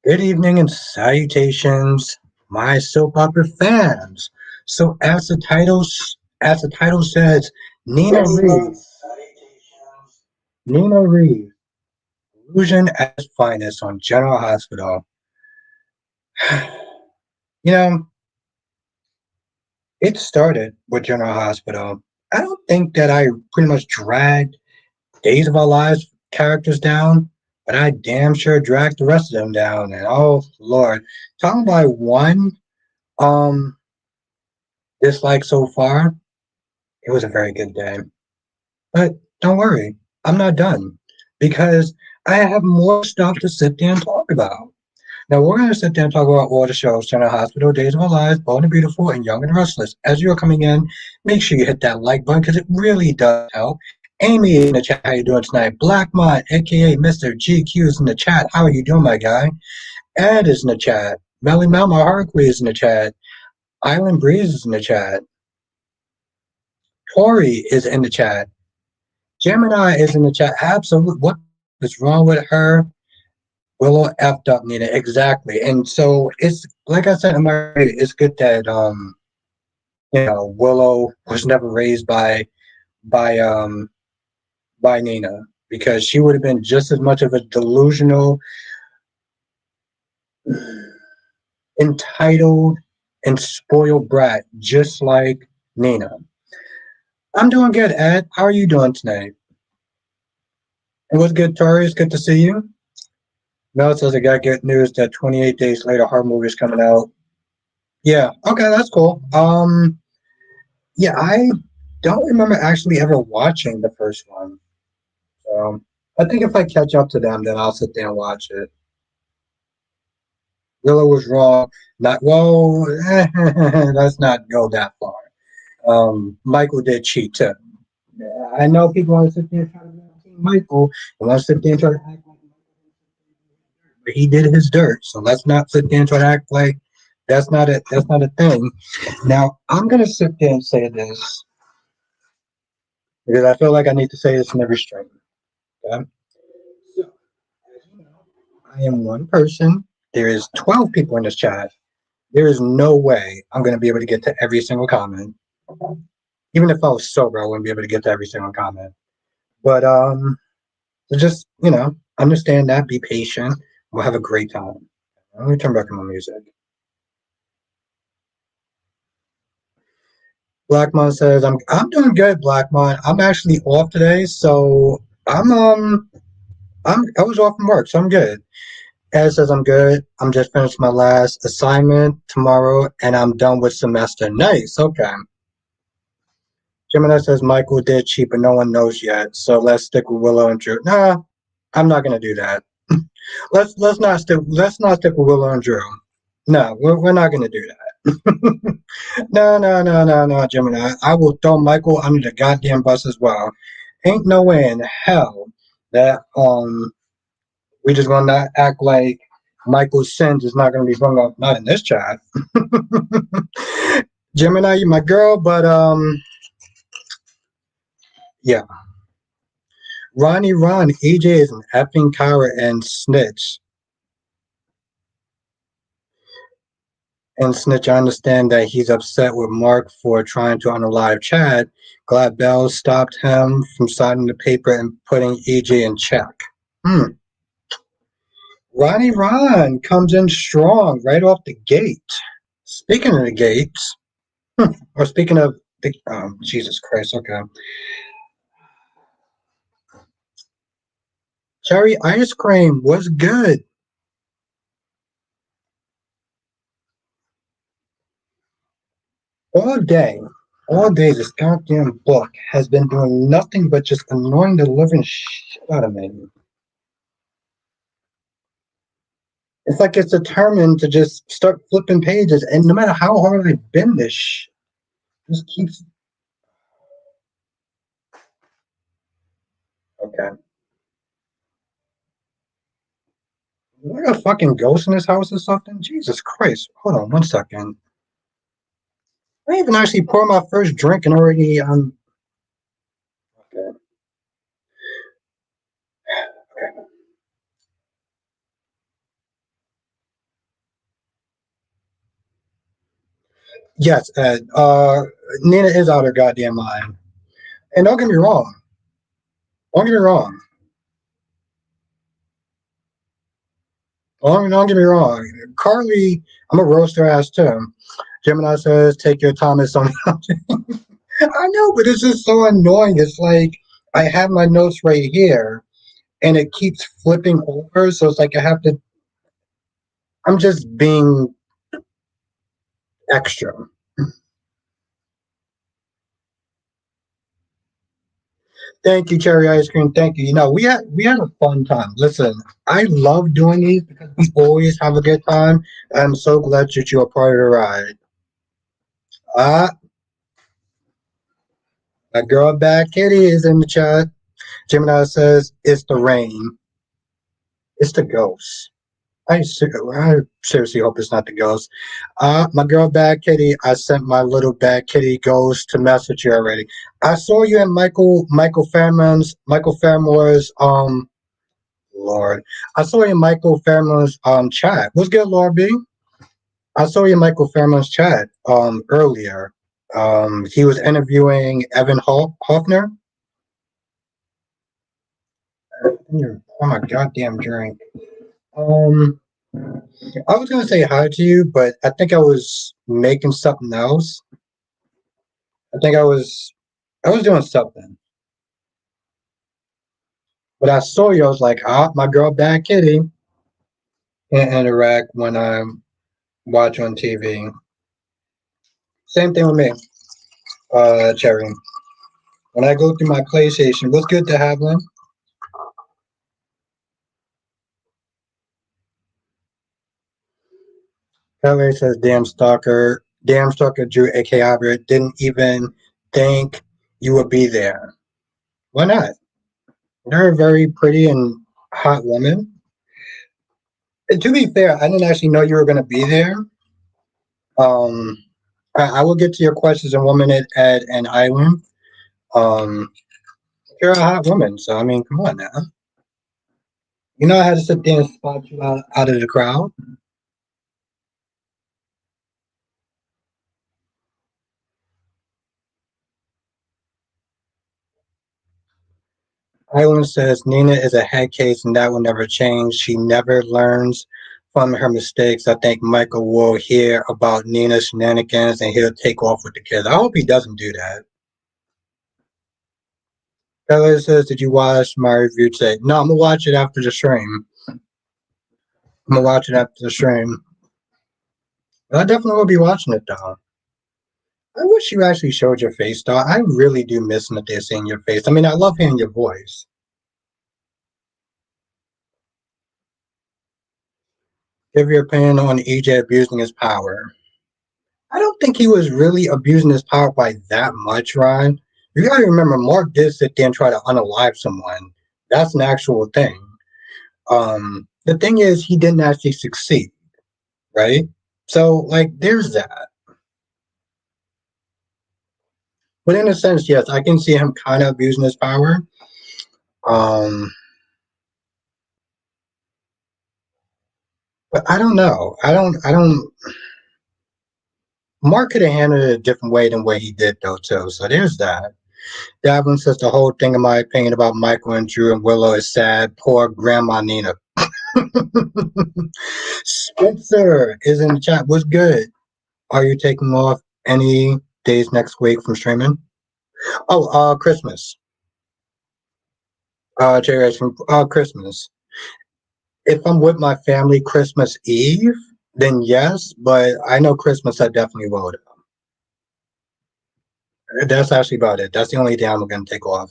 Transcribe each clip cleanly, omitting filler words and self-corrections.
Good evening and salutations, my soap opera fans. So, as the title says, Nina Reeves, Nina Reeves, Delusion at its finest on General Hospital. You know, it started with General Hospital. I don't think that I pretty much dragged Days of Our Lives characters down, but I damn sure dragged the rest of them down. And oh Lord, talking about one um dislike so far. It was a very good day. But don't worry, I'm not done because I have more stuff to sit there and talk about. Now, we're going to sit there and talk about all the shows: General Hospital, Days of Our Lives, Bold and Beautiful, and Young and Restless. As you're coming in, make sure you hit that like button because it really does help. Amy is in the chat. How you doing tonight? Blackmont, aka Mr. GQ, is in the chat. How are you doing, my guy? Ed is in the chat. Melly Melma Harkley is in the chat. Island Breeze is in the chat. Tori is in the chat. Gemini is in the chat. Absolutely. What is wrong with her? Willow effed up Nina. Exactly. And so it's like I said in my review, it's good that Willow was never raised by um by Nina because she would have been just as much of a delusional, entitled, and spoiled brat, just like Nina. I'm doing good, Ed. How are you doing tonight? And what's good, Tori? It's good to see you. Mel says I got good news that 28 days later, horror movie is coming out. Yeah, okay, that's cool. Yeah, I don't remember actually ever watching the first one. So I think if I catch up to them, then I'll sit there and watch it. Willow was wrong. Not well. Let's not go that far. Michael did cheat too. I know people want to sit there and try to blame Michael. They want to sit there and try to act like but he did his dirt. So let's not sit there and try to act like that's not it. That's not a thing. Now I'm gonna sit there and say this because I feel like I need to say this in every stream. Okay? So, as you know, I am one person. There is 12 people in this chat. There is no way I'm going to be able to get to every single comment. Even if I was sober, I wouldn't be able to get to every single comment. But so just understand that. Be patient. We'll have a great time. Let me turn back on my music. Blackmon says I'm doing good. Blackmon, I'm actually off today, so I was off from work, so I'm good. Ed says I'm good. I'm just finished my last assignment tomorrow, and I'm done with semester. Nice. Okay. Gemini says Michael did cheat, but no one knows yet. So let's stick with Willow and Drew. Nah, I'm not gonna do that. Let's not stick with Willow and Drew. No, we're not gonna do that. No, Gemini. I will throw Michael under the goddamn bus as well. Ain't no way in hell that we just gonna not act like Michael's sins is not gonna be brought up. Not in this chat. Gemini, you my girl, but yeah. Ron, EJ is an effing coward and snitch. And snitch, I understand that he's upset with Mark for trying to unalive Chad. Glad Bell stopped him from signing the paper and putting EJ in check. Ron comes in strong right off the gate. Speaking of the gates, or speaking of the, Jesus Christ, okay. Cherry ice cream was good. All day, all day, this goddamn book has been doing nothing but just annoying the living shit out of me. It's like it's determined to just start flipping pages, and no matter how hard I bend this shit, just keeps. Okay. Is there a fucking ghost in this house or something? Jesus Christ. Hold on 1 second. I even actually pour my first drink and already okay. Yes, Ed. Nina is out of her goddamn mind. And don't get me wrong. Don't get me wrong. Don't get me wrong. Carly, I'm a roaster ass too. Gemini says, "Take your time." It's on. I know, but it's just so annoying. It's like I have my notes right here, and it keeps flipping over. So it's like I have to. I'm just being extra. Thank you, cherry ice cream. Thank you. You know, we had a fun time. Listen, I love doing these because we always have a good time. I'm so glad that you're a part of the ride. Ah, my girl Bad Kitty is in the chat. Gemini says it's the rain. It's the ghost. I seriously hope it's not the ghost. My girl Bad Kitty, I sent my little Bad Kitty ghost to message you already. I saw you in Michael Fairmore's Lord. I saw you in Michael Fairmore's chat. What's good, Lord B? I saw you in Michael Fairmore's chat earlier. He was interviewing Evan Hoffner. Oh my goddamn drink. Um I was gonna say hi to you, but I think I was making something else. I think I was doing something. But I saw you, I was like, my girl Bad Kitty can't interact when I'm watching on TV. Same thing with me, Cherry. When I go through my PlayStation, what's good to have one? LA says, damn stalker Drew, aka Albert, didn't even think you would be there. Why not? You're a very pretty and hot woman. And to be fair, I didn't actually know you were going to be there. Um, I will get to your questions in 1 minute, Ed and Island. Um, you're a hot woman, so I mean, come on now. You know I had to sit there and spot you out of the crowd. Island says Nina is a head case and that will never change. She never learns from her mistakes. I think Michael will hear about Nina's shenanigans and he'll take off with the kids. I hope he doesn't do that. Ella says, did you watch my review today? No, I'm gonna watch it after the stream. I'm gonna watch it after the stream. I definitely will be watching it though. I wish you actually showed your face though. I really do miss Nadia seeing your face. I mean, I love hearing your voice. Give your opinion on EJ abusing his power. I don't think he was really abusing his power by that much, Ryan. You gotta remember, Mark did sit there and try to unalive someone. That's an actual thing. The thing is, he didn't actually succeed, right? So, like, there's that. But in a sense, yes, I can see him kind of abusing his power. Um, but I don't know. I don't. Mark could have handled it a different way than what he did, though, too. So there's that. Davin says the whole thing, in my opinion, about Michael and Drew and Willow is sad. Poor Grandma Nina. Spencer is in the chat. What's good? Are you taking off any days next week from streaming? Oh, Christmas. Jerry from Christmas. If I'm with my family Christmas Eve, then yes, but I know Christmas I definitely will. That's actually about it. That's the only day I'm gonna take off.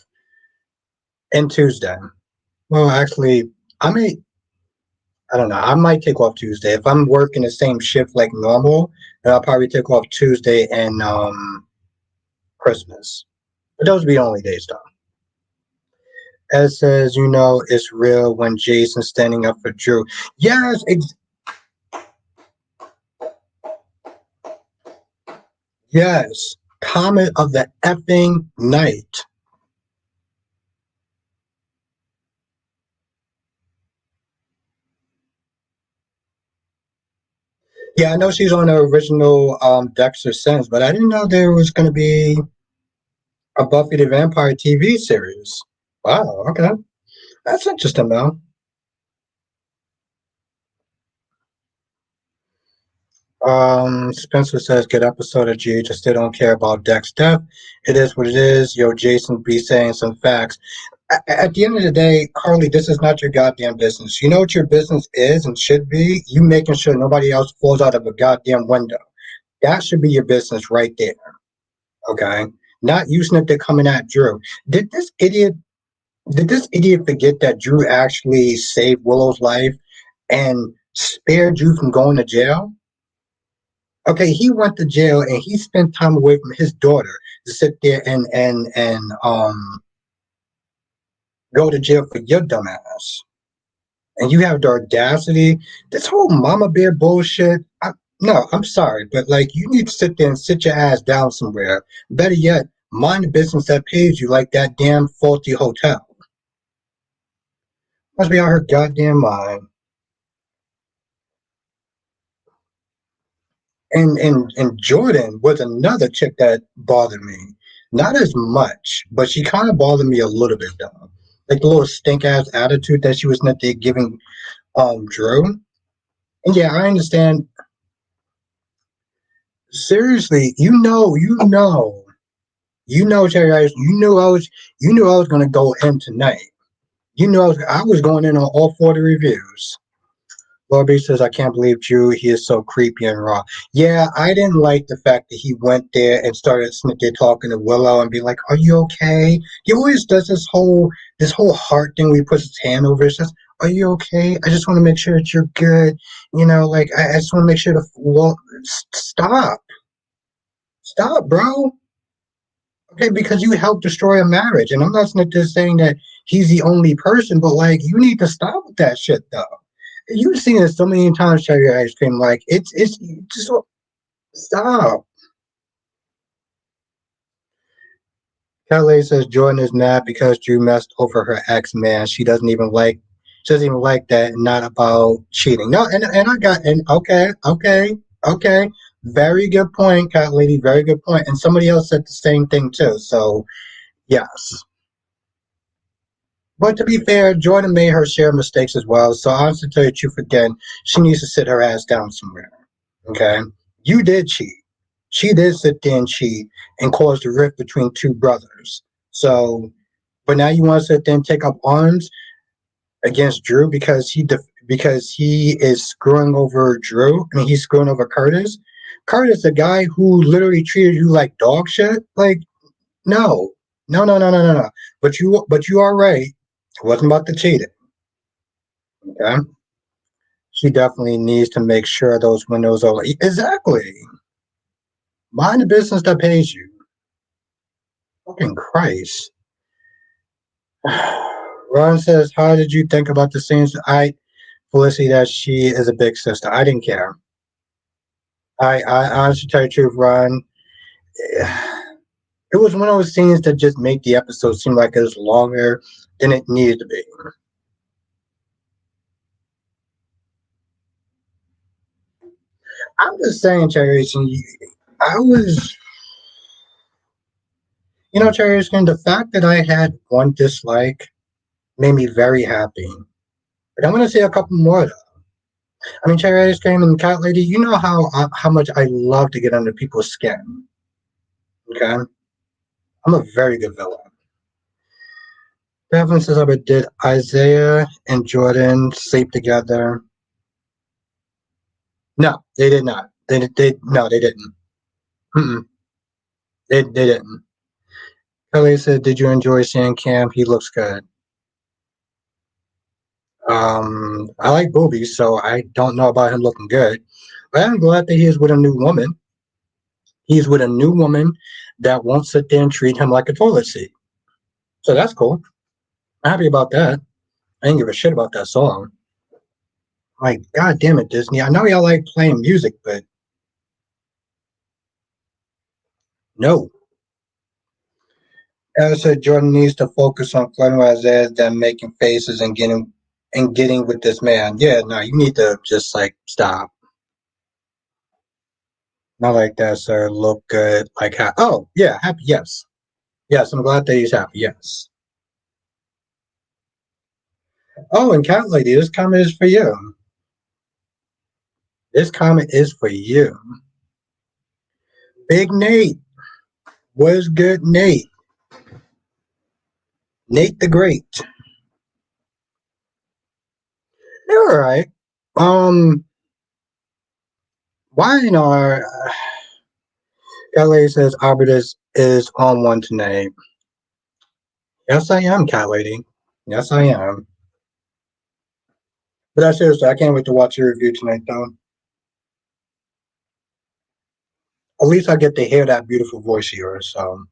And Tuesday. Well, actually, I may. I don't know. I might take off Tuesday if I'm working the same shift like normal. Then I'll probably take off Tuesday and Christmas. But those would be the only days, though. Ed says, you know, it's real when Jason's standing up for Drew. Yes, yes. Comment of the effing night. Yeah, I know she's on the original Dexter Sense, but I didn't know there was going to be a Buffy the Vampire TV series. Wow, okay. That's interesting, though. Spencer says, good episode of G. Just still don't care about Dex death. It is what it is. Yo, Jason be saying some facts. At the end of the day, Carly, this is not your goddamn business. You know what your business is and should be? You making sure nobody else falls out of a goddamn window. That should be your business right there. Okay? Not you snippet coming at Drew. Did this idiot did this idiot forget that Drew actually saved Willow's life and spared Drew from going to jail? Okay, he went to jail and he spent time away from his daughter to sit there and go to jail for your dumbass. And you have the audacity. This whole mama bear bullshit. No, I'm sorry, but like you need to sit there and sit your ass down somewhere. Better yet, mind the business that pays you, like that damn faulty hotel. Must be out her goddamn mind. And Jordan was another chick that bothered me. Not as much, but she kind of bothered me a little bit though. Like the little stink ass attitude that she was not there giving Drew. And yeah, I understand. Seriously, Terry Ice, you knew I was gonna go in tonight. You knew I was going in on all 40 reviews. Bobby says, I can't believe Drew. He is so creepy and raw. Yeah, I didn't like the fact that he went there and started snippet talking to Willow and be like, are you okay? He always does this whole heart thing where he puts his hand over his chest. Are you okay? I just want to make sure that you're good. Like I just want to make sure stop. Stop, bro. Okay, because you helped destroy a marriage. And I'm not just saying that he's the only person, but like you need to stop with that shit though. You've seen it so many times, cherry ice cream. Like it's just stop. Kelly says Jordan is mad because Drew messed over her ex man. She doesn't even like that. Not about cheating. No, and I got and okay. Very good point, cat lady. Very good point. And somebody else said the same thing too. So yes. But to be fair, Jordan made her share mistakes as well. So honestly, to tell you the truth again, she needs to sit her ass down somewhere. Okay? You did cheat. She did sit there and cheat and cause the rift between two brothers. So, but now you want to sit there and take up arms against Drew because he is screwing over Drew. I mean, he's screwing over Curtis. Curtis, the guy who literally treated you like dog shit. Like, no, no. But you are right. It wasn't about the cheating. Okay, she definitely needs to make sure those windows are exactly. Mind the business that pays you. Fucking Christ. Ron says, how did you think about the scenes? Felicity, that she is a big sister. I didn't care. I honestly tell you the truth, Ron. It was one of those scenes that just make the episode seem like it was longer than it needed to be. I'm just saying, Cherry, I was, Cherry, the fact that I had one dislike made me very happy. But I'm going to say a couple more, though. I mean, Cherry Ice Cream and Cat Lady, you know how much I love to get under people's skin. Okay? I'm a very good villain. Devin says, but did Isaiah and Jordan sleep together? No, they did not. No, they didn't. Mm-mm, they didn't. Kelly said, did you enjoy seeing Cam? He looks good. I like boobies, so I don't know about him looking good. But I'm glad that he is with a new woman. He's with a new woman that won't sit there and treat him like a toilet seat. So that's cool. I'm happy about that. I didn't give a shit about that song. Like, god damn it, Disney. I know y'all like playing music, but no. As I said, Jordan needs to focus on flirting with Isaiah than making faces and getting with this man. Yeah, no, you need to just like stop. Not like that, sir. Look good. Like, oh, yeah, happy. Yes. Yes, I'm glad that he's happy. Yes. Oh, and Cat Lady, this comment is for you. This comment is for you. Big Nate. Was good, Nate? Nate the Great. You're all right. Um, why you know? Cat Lady says Albert is on one tonight. Yes, I am, Cat Lady. Yes, I am. But I seriously, I can't wait to watch your review tonight, though. At least I get to hear that beautiful voice of yours. So,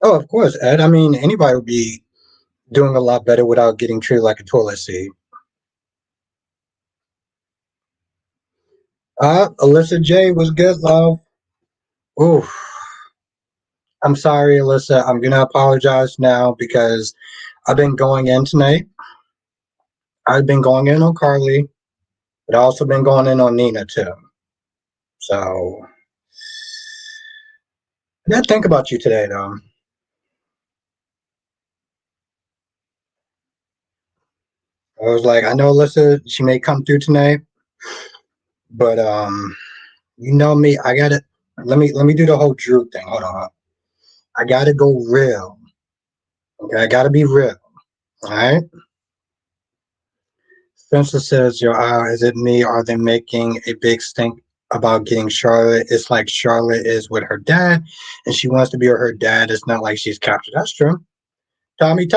oh, of course, Ed. I mean, anybody would be doing a lot better without getting treated like a toilet seat. Alyssa J was good, love. Oof. I'm sorry, Alyssa. I'm gonna apologize now because I've been going in tonight. I've been going in on Carly, but I've also been going in on Nina too. So I did think about you today, though. I was like, I know Alyssa, she may come through tonight, but you know me, I gotta let me do the whole Drew thing. Hold on, I gotta go real. Okay, I gotta be real. All right. Spencer says, "Yo, is it me? Are they making a big stink about getting Charlotte? It's like Charlotte is with her dad, and she wants to be with her dad. It's not like she's captured. That's true. Tommy,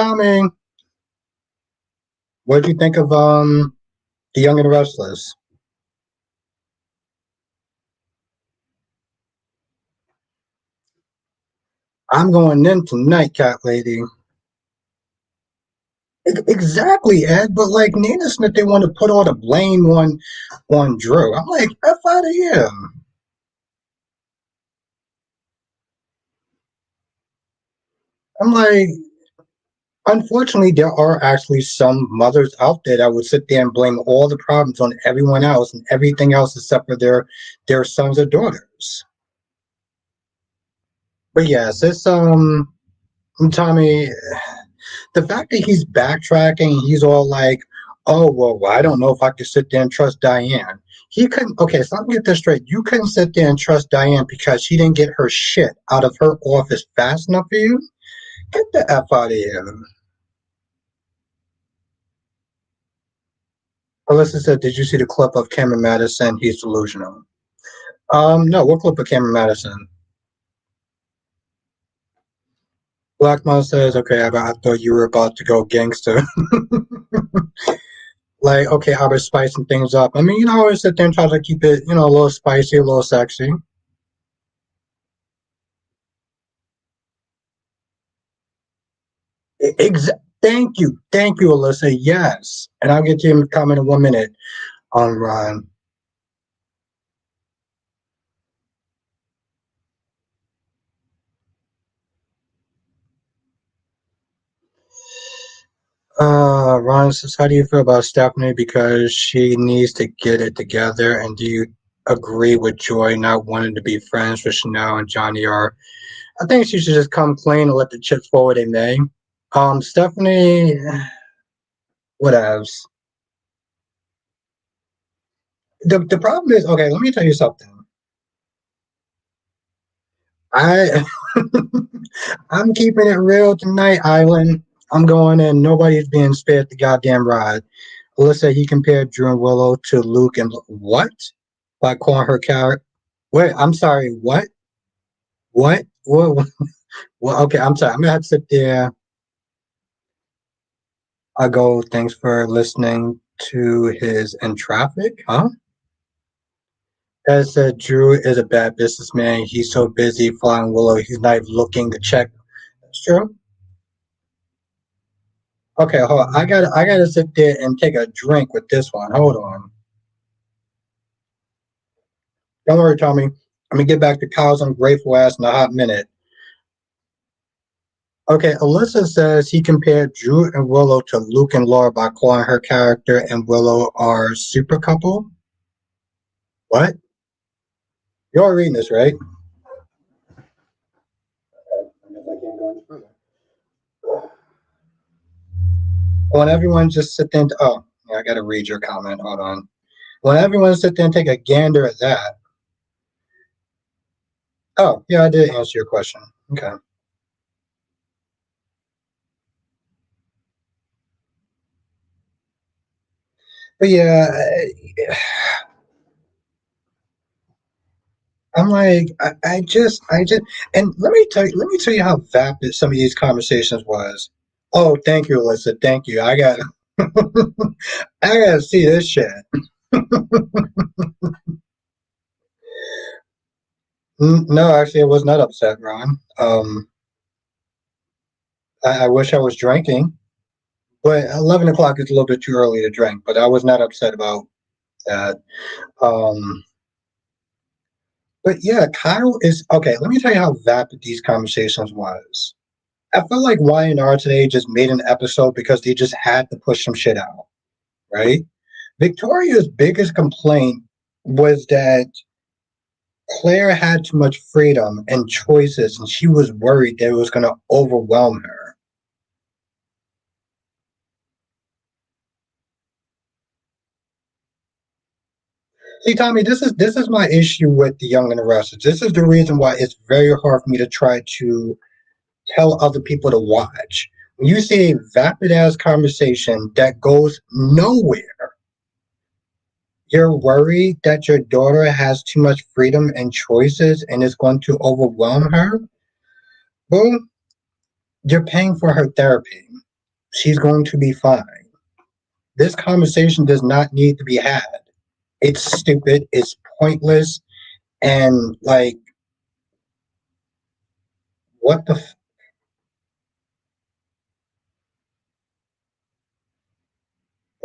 what do you think of the Young and Restless? I'm going in tonight, cat lady. Exactly, Ed. But like Nina Smith, they want to put all the blame on Drew. I'm like, F out of here. I'm like, unfortunately, there are actually some mothers out there that would sit there and blame all the problems on everyone else and everything else except for their sons or daughters. But yes, it's Tommy. The fact that he's backtracking, he's all like, "Oh well, I don't know if I could sit there and trust Diane." He couldn't. Okay, so let me get this straight. You couldn't sit there and trust Diane because she didn't get her shit out of her office fast enough for you. Get the f out of here. Alyssa said, "Did you see the clip of Cameron Madison? He's delusional." No. What clip of Cameron Madison? Blackmon says, "Okay, I thought you were about to go gangster." Like, okay, I was spicing things up. I mean, you know, I always sit there and try to keep it, a little spicy, a little sexy. Thank you, Alyssa. Yes, and I'll get to your comment in 1 minute on Ron. Ron says, "How do you feel about Stephanie? Because she needs to get it together. And do you agree with Joy not wanting to be friends with Chanel and Johnny are? I think she should just come clean and let the chips fall where they may. Stephanie, whatevs. The problem is, okay, let me tell you something. I I'm keeping it real tonight, Island. I'm going in. Nobody's being spared the goddamn ride. Alyssa, he compared Drew and Willow to Luke and what? By calling her character. Wait, I'm sorry. What? What? What? Well, okay, I'm sorry. I'm gonna have to sit there. I go. Thanks for listening to his in traffic, huh? As said, Drew is a bad businessman. He's so busy flying Willow, he's not even looking to check. That's true. Okay, hold on. I gotta sit there and take a drink with this one. Hold on. Don't worry, Tommy. I'm gonna get back to cows. I'm grateful ass in a hot minute. Okay, Alyssa says he compared Drew and Willow to Luke and Laura by calling her character and Willow are super couple. What? You're reading this, right? I guess I can't go any further. When everyone just sit there and, oh, yeah, I gotta read your comment. Hold on. When everyone sit there and take a gander at that. Oh, yeah, I did answer your question. Okay. But yeah, I'm like, and let me tell you how vapid some of these conversations was. Oh, thank you, Alyssa. Thank you. I gotta see this shit. No, actually, I was not upset, Ron. I wish I was drinking, but 11 o'clock is a little bit too early to drink. But I was not upset about that. Um, but yeah, Kyle is okay. Let me tell you how vapid these conversations was. I feel like Y&R today just made an episode because they just had to push some shit out, right? Victoria's biggest complaint was that Claire had too much freedom and choices, and she was worried that it was going to overwhelm her. See, Tommy, this is my issue with the Young and the Restless. This is the reason why it's very hard for me to try to tell other people to watch. When you see a vapid ass conversation that goes nowhere, you're worried that your daughter has too much freedom and choices and it's going to overwhelm her. Boom, you're paying for her therapy. She's going to be fine. This conversation does not need to be had. It's stupid, it's pointless, and like, what the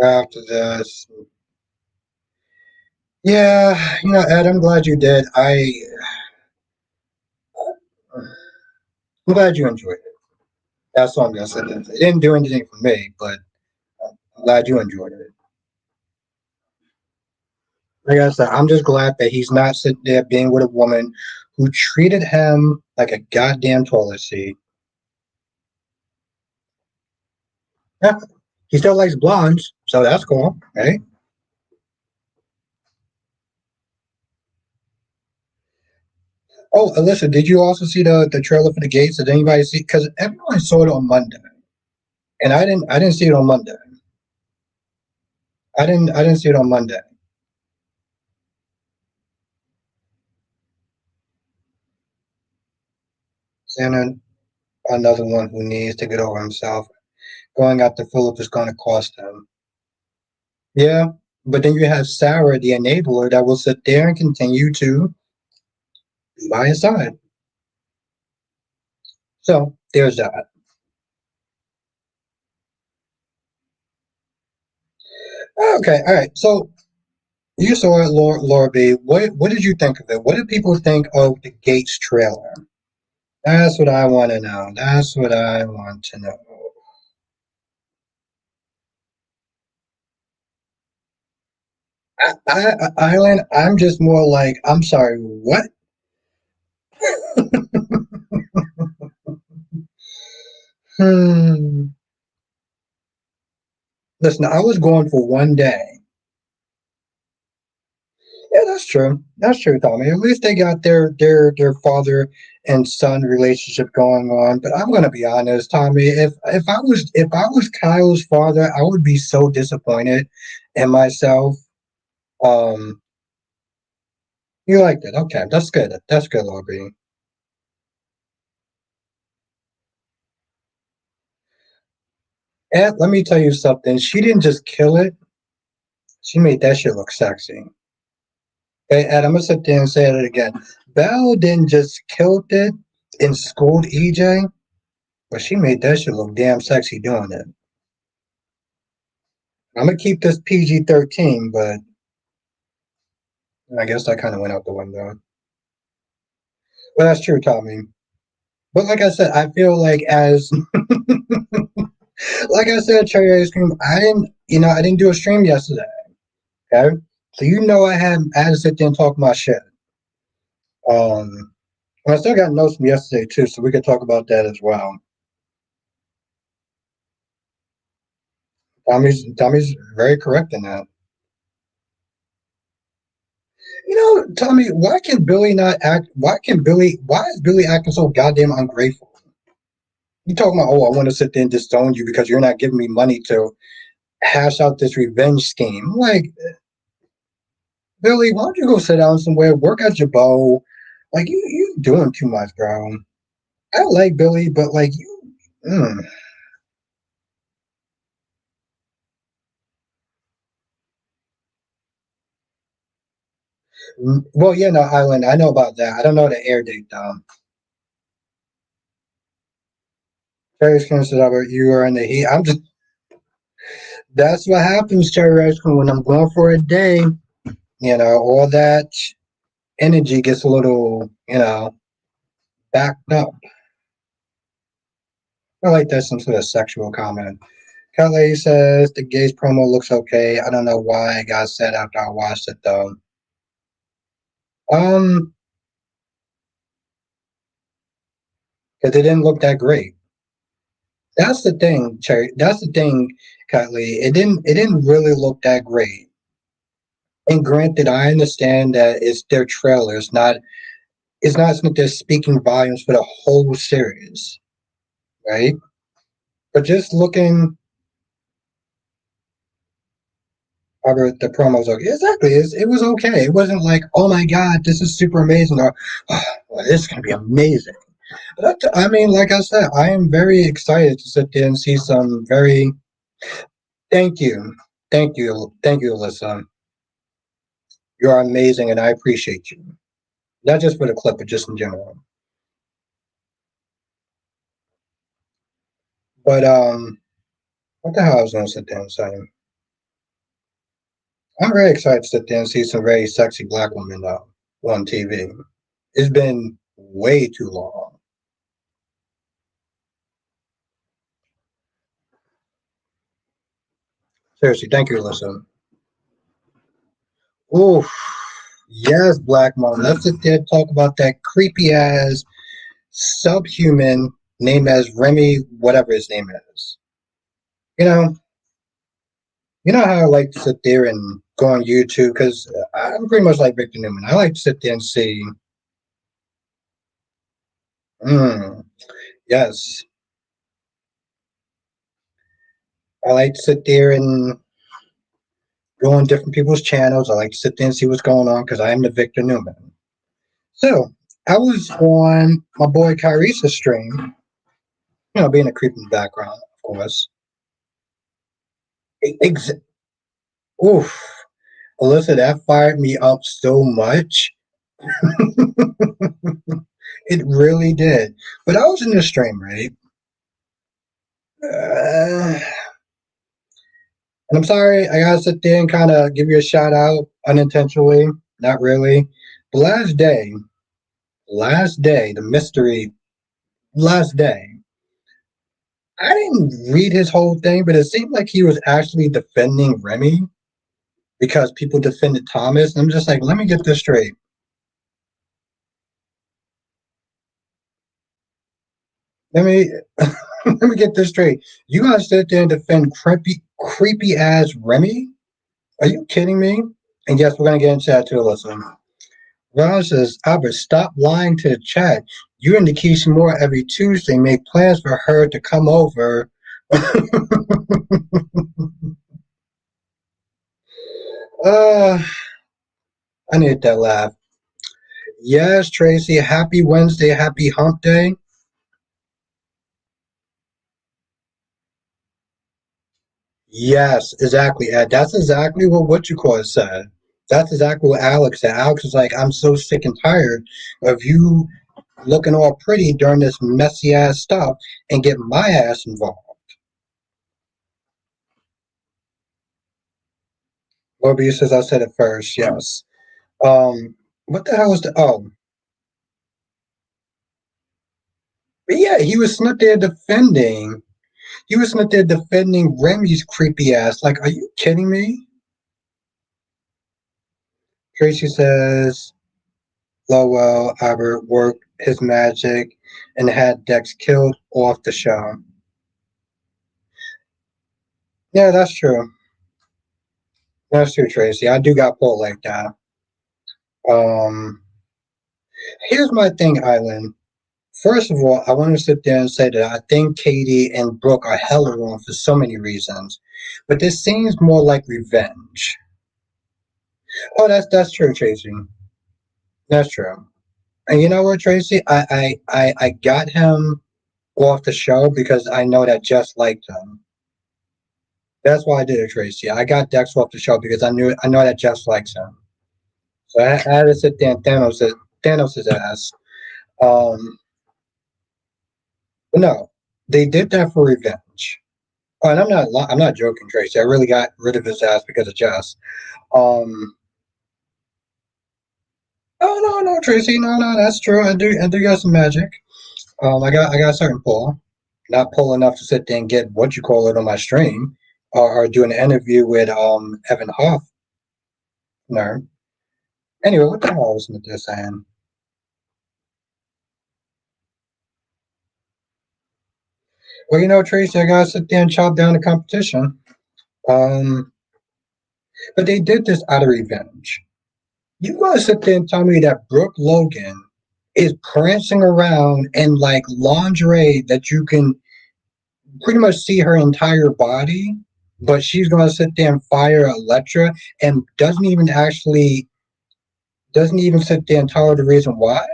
after this? Yeah, Ed, I'm glad you did. I'm glad you enjoyed it. That's all I'm gonna say. It didn't do anything for me, but I'm glad you enjoyed it. Like I said, I'm just glad that he's not sitting there being with a woman who treated him like a goddamn toilet seat. Yeah, he still likes blondes, so that's cool, right? Oh, Alyssa, did you also see the trailer for the Gates? Did anybody see? Because everyone saw it on Monday, and I didn't. I didn't see it on Monday. I didn't. I didn't see it on Monday. Santa, another one who needs to get over himself. Going after Philip is going to cost him. Yeah, but then you have Sarah, the enabler, that will sit there and continue to be by his side. So there's that. Okay, all right. So you saw it, Laura B. What did you think of it? What did people think of the Gates trailer? That's what I want to know. That's what I want to know. Island, I'm just more like, I'm sorry, what? Hmm. Listen, I was going for one day. Yeah, that's true. That's true, Tommy. At least they got their father and son relationship going on. But I'm gonna be honest, Tommy. If I was Kyle's father, I would be so disappointed in myself. Um, you liked it? Okay, that's good. That's good, Lobby. And let me tell you something. She didn't just kill it. She made that shit look sexy. Okay, Ed, I'm gonna sit there and say it again. Belle didn't just killed it and schooled EJ, but she made that shit look damn sexy doing it. I'm gonna keep this PG-13, but I guess that kind of went out the window. But that's true, Tommy. But like I said, I feel like as like I said, cherry ice cream. I didn't do a stream yesterday. Okay, so I had to sit there and talk my shit. Um, and I still got notes from yesterday too, so we could talk about that as well. Tommy's very correct in that. Tommy, why can Billy not act? Why can Billy? Why is Billy acting so goddamn ungrateful? You talking about? Oh, I want to sit there and disown you because you're not giving me money to hash out this revenge scheme. Like, Billy, why don't you go sit down somewhere, work out your bow? Like, you doing too much, bro. I like Billy, but like you. Mm. Well, yeah, no, Island. I know about that. I don't know the air date though. Cherry Skin said, "Albert, you are in the heat." I'm just. That's what happens, Cherry Ice Cream, when I'm going for a day. All that energy gets a little, backed up. I like that some sort of sexual comment. Cat Lady says the gays promo looks okay. I don't know why it got said after I watched it though. Um, because it didn't look that great. That's the thing, Cherry. That's the thing, Cutley. It didn't really look that great. And granted, I understand that it's their trailer. It's not something that's speaking volumes for the whole series, right? But just looking over the promos, okay, exactly. It was okay. It wasn't like, oh my god, this is super amazing, or oh, well, this is gonna be amazing. But I mean, like I said, I am very excited to sit there and see some very. Thank you, thank you, Alyssa. You are amazing, and I appreciate you. Not just for the clip, but just in general. But what the hell I was going to sit there and say? I'm very excited to sit there and see some very sexy black women on TV. It's been way too long. Seriously, thank you, Alyssa. Oof. Yes, Black Mom. Let's sit there and talk about that creepy ass subhuman named as Remy, whatever his name is. You know, you know how I like to sit there and go on YouTube because I'm pretty much like Victor Newman. I like to sit there and see, mm, yes, I like to sit there and go on different people's channels. I like to sit there and see what's going on because I am the Victor Newman. So I was on my boy Kyrese's stream, being a creep in the background, of course. Ex- Oof, Alyssa, that fired me up so much. It really did. But I was in the stream, right? And I'm sorry, I gotta sit there and kind of give you a shout out unintentionally. Not really. The last day, the mystery, last day. I didn't read his whole thing, but it seemed like he was actually defending Remy because people defended Thomas. And I'm just like, let me get this straight. Let me let me get this straight. You gonna sit there and defend creepy ass Remy? Are you kidding me? And yes, we're gonna get into that too. Listen, Ron says, Albert, stop lying to the chat. You and Keisha Moore every Tuesday make plans for her to come over. uh, I need that laugh. Yes, Tracy. Happy Wednesday. Happy Hump Day. Yes, exactly, Ed. That's exactly what you call it said. That's exactly what Alex said. Alex was like, I'm so sick and tired of you looking all pretty during this messy ass stuff and get my ass involved. Lobby says I said it first, yes. What the hell is the But yeah, he was sitting up there defending. He was sitting up there defending Remy's creepy ass. Like, are you kidding me? Tracy says Lowell Albert worked his magic and had Dex killed off the show. Yeah, that's true. That's true, Tracy. I do got pulled like that. Um, Here's my thing, Island. First of all, I want to sit there and say that I think Katie and Brooke are hella wrong for so many reasons, but this seems more like revenge. Oh, that's true, Tracy. That's true. And you know what, Tracy? I got him off the show because I know that Jess liked him. That's why I did it, Tracy. I got Dex off the show because I know that Jess likes him. So I had to sit there and Thanos' ass. Um, but no, they did that for revenge. Oh, and I'm not joking, Tracy. I really got rid of his ass because of Jess. Um, oh no, Tracy, no, that's true. I do got some magic. I got a certain pull, not pull enough to sit there and get what you call it on my stream, or do an interview with Evan Hoffner. Anyway, what the hell was I saying? Well, you know, Tracy, I gotta sit there and chop down the competition. Um, but they did this out of revenge. You gotta sit there and tell me that Brooke Logan is prancing around in like lingerie that you can pretty much see her entire body, but she's gonna sit there and fire Elektra and doesn't even sit there and tell her the reason why.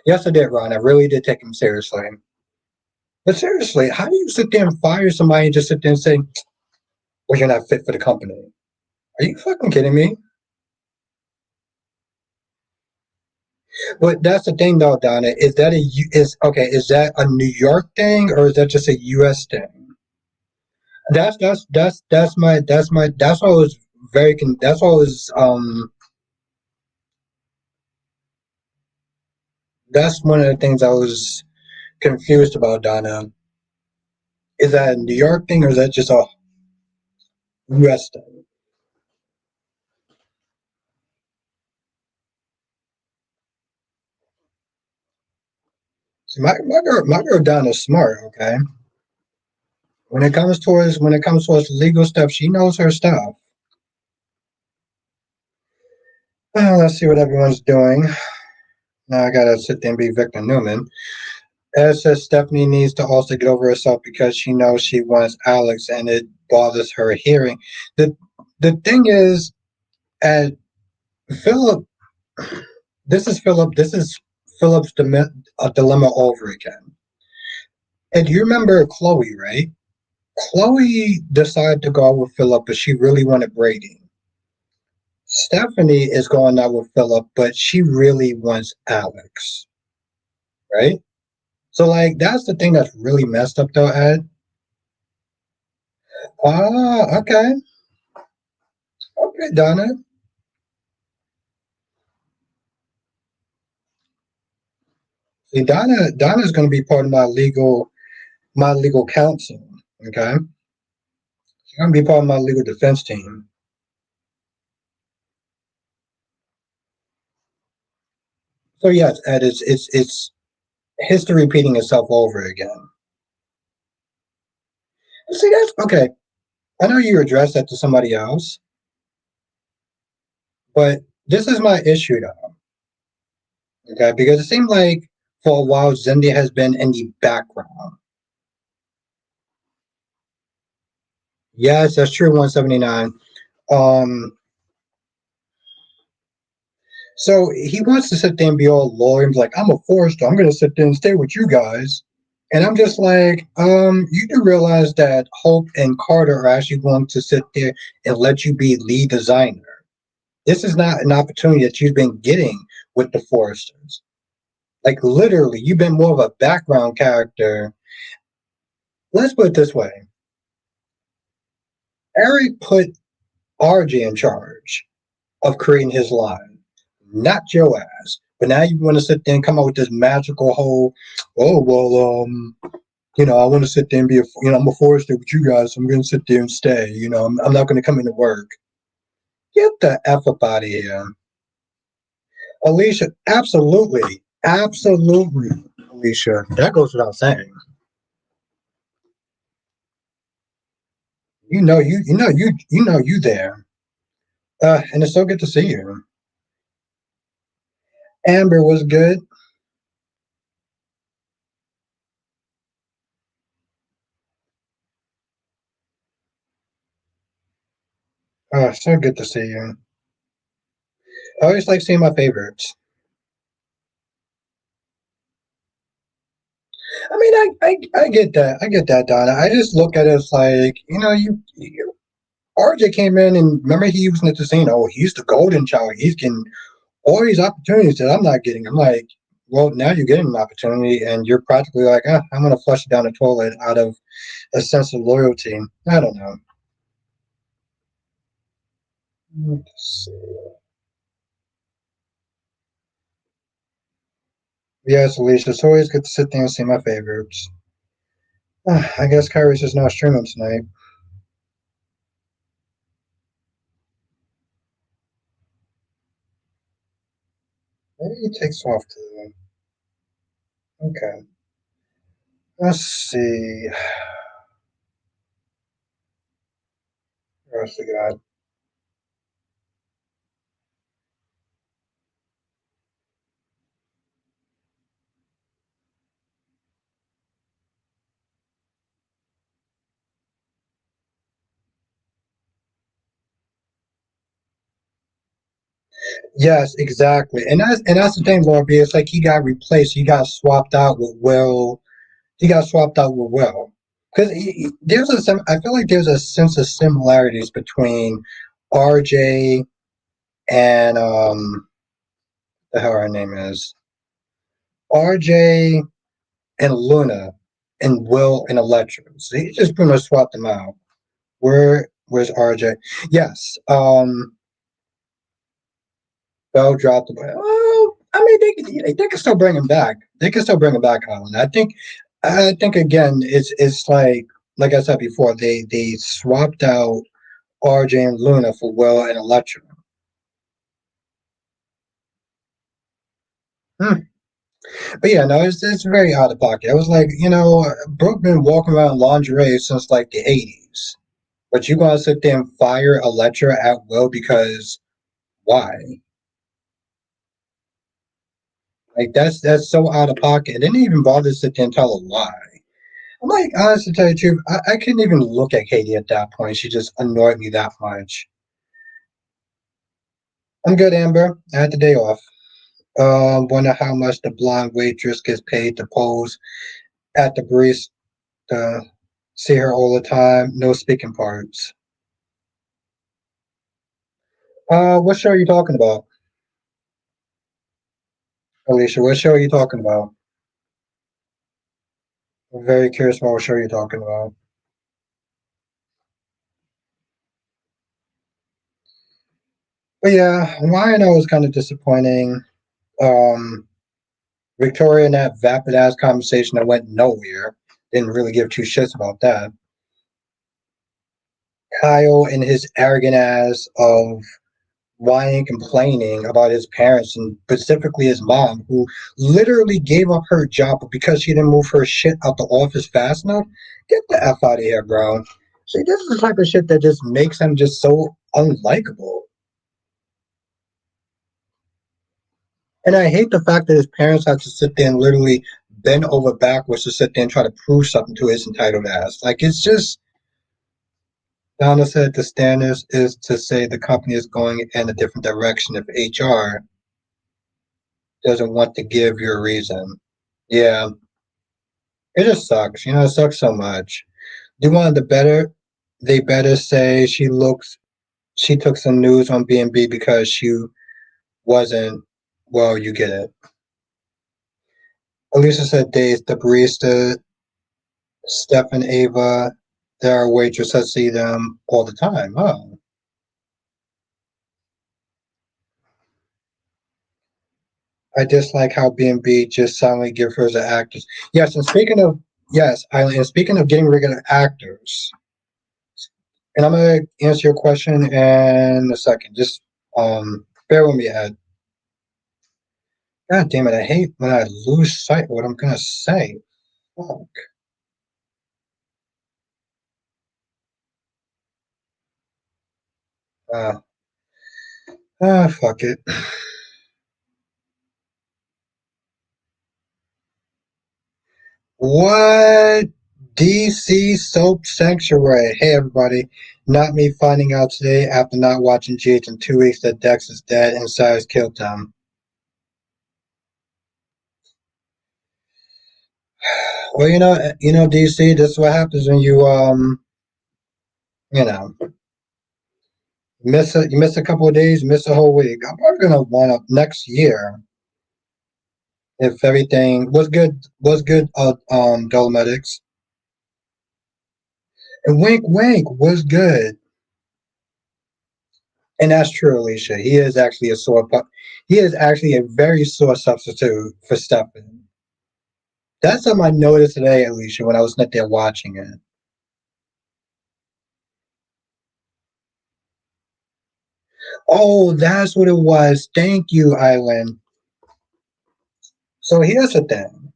Yes, I did, Ron. I really did take him seriously. But seriously, how do you sit there and fire somebody and just sit there and say, "Well, you're not fit for the company"? Are you fucking kidding me? But that's the thing, though, Donna. Is that is okay? Is that a New York thing or is that just a U.S. thing? That's what I was that's what I was that's one of the things I was confused about, Donna. Is that a New York thing or is that just a U.S. thing? See, my girl Donna's smart. Okay, when it comes towards legal stuff, she knows her stuff. Well, let's see what everyone's doing. Now I gotta sit there and be Victor Newman. Ed says Stephanie needs to also get over herself because she knows she wants Alex and it bothers her hearing. The the thing is, at Philip, this is Philip's dilemma over again. And you remember Chloe, right? Chloe decided to go out with Philip, but she really wanted Brady. Stephanie is going out with Philip, but she really wants Alex, right? So like that's the thing that's really messed up though, Ed. Ah, okay. Okay, Donna. See, Donna's gonna be part of my legal counsel. Okay? She's gonna be part of my legal defense team. So yes, Ed, it's history repeating itself over again. See, that's okay. I know you addressed that to somebody else, but this is my issue though. Okay, because it seemed like for a while Zendaya has been in the background. Yes, that's true. 179. Um, so he wants to sit there and be all loyal and be like, "I'm a Forester. I'm going to sit there and stay with you guys." And I'm just like, you do realize that Hope and Carter are actually going to sit there and let you be lead designer. This is not an opportunity that you've been getting with the Foresters. Like literally, you've been more of a background character. Let's put it this way. Eric put RJ in charge of creating his line, not your ass. But now you want to sit there and come up with this magical whole, oh well, I want to sit there and be I'm a forester with you guys. So I'm going to sit there and stay. I'm not going to come into work. Get the f up out of here, Alicia. Absolutely, absolutely, Alicia. That goes without saying. You there. And it's so good to see you. Amber was good. So good to see you. I always like seeing my favorites. I mean, I get that. I get that, Donna. I just look at it as like, RJ came in and remember he was at the saying, oh, he's the golden child. He's getting all these opportunities that I'm not getting. I'm like, well, now you're getting an opportunity and you're practically like, I'm going to flush it down the toilet out of a sense of loyalty. I don't know. Let's see. Yes, Alicia, it's always good to sit there and see my favorites. I guess Kyrie's just not streaming tonight. Maybe he takes off today. Okay. Let's see. What else we got? Yes, exactly. And that's the thing, Lord B. It's like he got replaced. He got swapped out with Will. He got swapped out with Will. Because I feel like there's a sense of similarities between RJ and the hell her name is RJ and Luna and Will and Electra. So he just pretty much swapped them out. Where's RJ? Yes. Bell dropped the ball. Well, I mean, they can still bring him back. They can still bring him back, Colin. I think again, it's like I said before, they swapped out RJ and Luna for Will and Electra. Hmm. But yeah, no, it's very out of pocket. I was like, Brooke been walking around lingerie since like the '80s, but you gonna sit there and fire Electra at will because why? Like that's so out of pocket. And didn't even bother to sit there and tell her why. I'm like, honestly, to tell you the truth, I couldn't even look at Katie at that point. She just annoyed me that much. I'm good, Amber. I had the day off. Wonder how much the blonde waitress gets paid to pose at the barista. See her all the time. No speaking parts. What show are you talking about, Alicia? What show are you talking about? I'm very curious about what show you're talking about. But yeah, Lion-O was kind of disappointing. Um, Victoria and that vapid ass conversation that went nowhere. Didn't really give two shits about that. Kyle and his arrogant ass of whining, complaining about his parents and specifically his mom, who literally gave up her job because she didn't move her shit out the office fast enough. Get the F out of here, bro. See, this is the type of shit that just makes him just so unlikable. And I hate the fact that his parents have to sit there and literally bend over backwards to sit there and try to prove something to his entitled ass. Like, it's just, Donna said the standard is to say the company is going in a different direction if HR doesn't want to give you a reason. Yeah, it just sucks. It sucks so much. They wanted the better. They better say she took some news on B&B because she wasn't. Well, you get it. Elisa said Days, the barista, Steph and Ava. There are waitresses that see them all the time, huh? I dislike how B&B just suddenly give her the actors. Yes, and speaking of yes, and speaking of getting rid of actors, and I'm gonna answer your question in a second. Just bear with me, Ed. God damn it! I hate when I lose sight of what I'm gonna say. Fuck. Uh, fuck it. What? DC Soap Sanctuary. Hey, everybody. Not me finding out today after not watching GH in 2 weeks that Dex is dead and Cyrus killed him. Well, DC. This is what happens when you know, you miss a couple of days, miss a whole week. I'm probably gonna wind up next year if everything was good. Was good. Dolomedics and wink, wink was good. And that's true, Alicia. He is actually a sore. He is actually a very sore substitute for Stefan. That's something I noticed today, Alicia, when I was not there watching it. Oh, that's what it was. Thank you, Island. So here's the thing.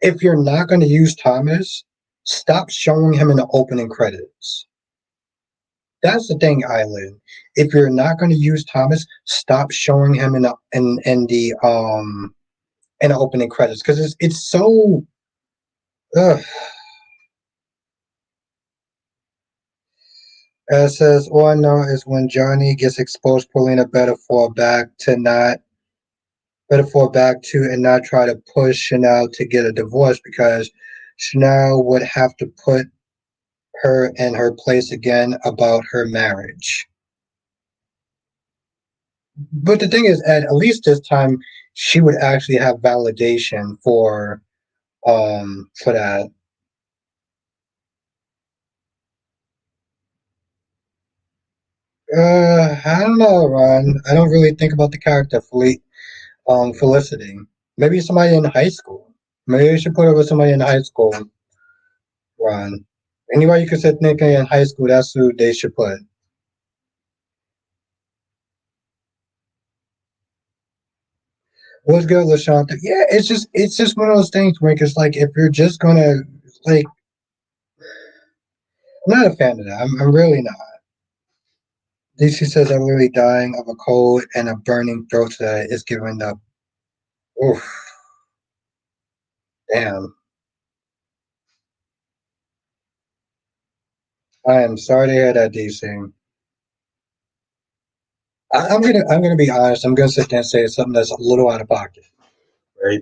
If you're not going to use Thomas, stop showing him in the opening credits. That's the thing, Island. If you're not going to use Thomas, stop showing him in the opening credits because it's so. Ugh. It says, all I know is when Johnny gets exposed, Paulina better fall back to and not try to push Chanel to get a divorce because Chanel would have to put her in her place again about her marriage. But the thing is, at least this time, she would actually have validation for that. I don't know, Ron. I don't really think about the character Felicity. Maybe somebody in high school. Maybe you should put her with somebody in high school, Ron. Anybody you could sit thinking in high school, that's who they should put. What's good, Lashanta? Yeah, it's just one of those things where it's like if you're just gonna like, I'm not a fan of that. I'm really not. DC says I'm really dying of a cold and a burning throat today. It's giving up. Oof, damn. I am sorry to hear that, DC. I'm gonna be honest. I'm gonna sit there and say something that's a little out of pocket, right?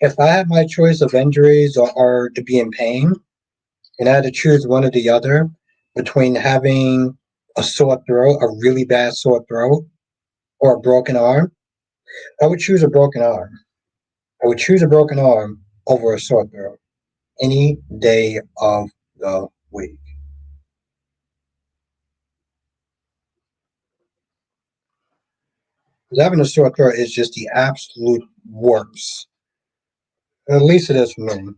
If I had my choice of injuries or to be in pain, and I had to choose one or the other between having a sore throat, a really bad sore throat, or a broken arm, I would choose a broken arm. I would choose a broken arm over a sore throat any day of the week. Because having a sore throat is just the absolute worst. At least it is for me.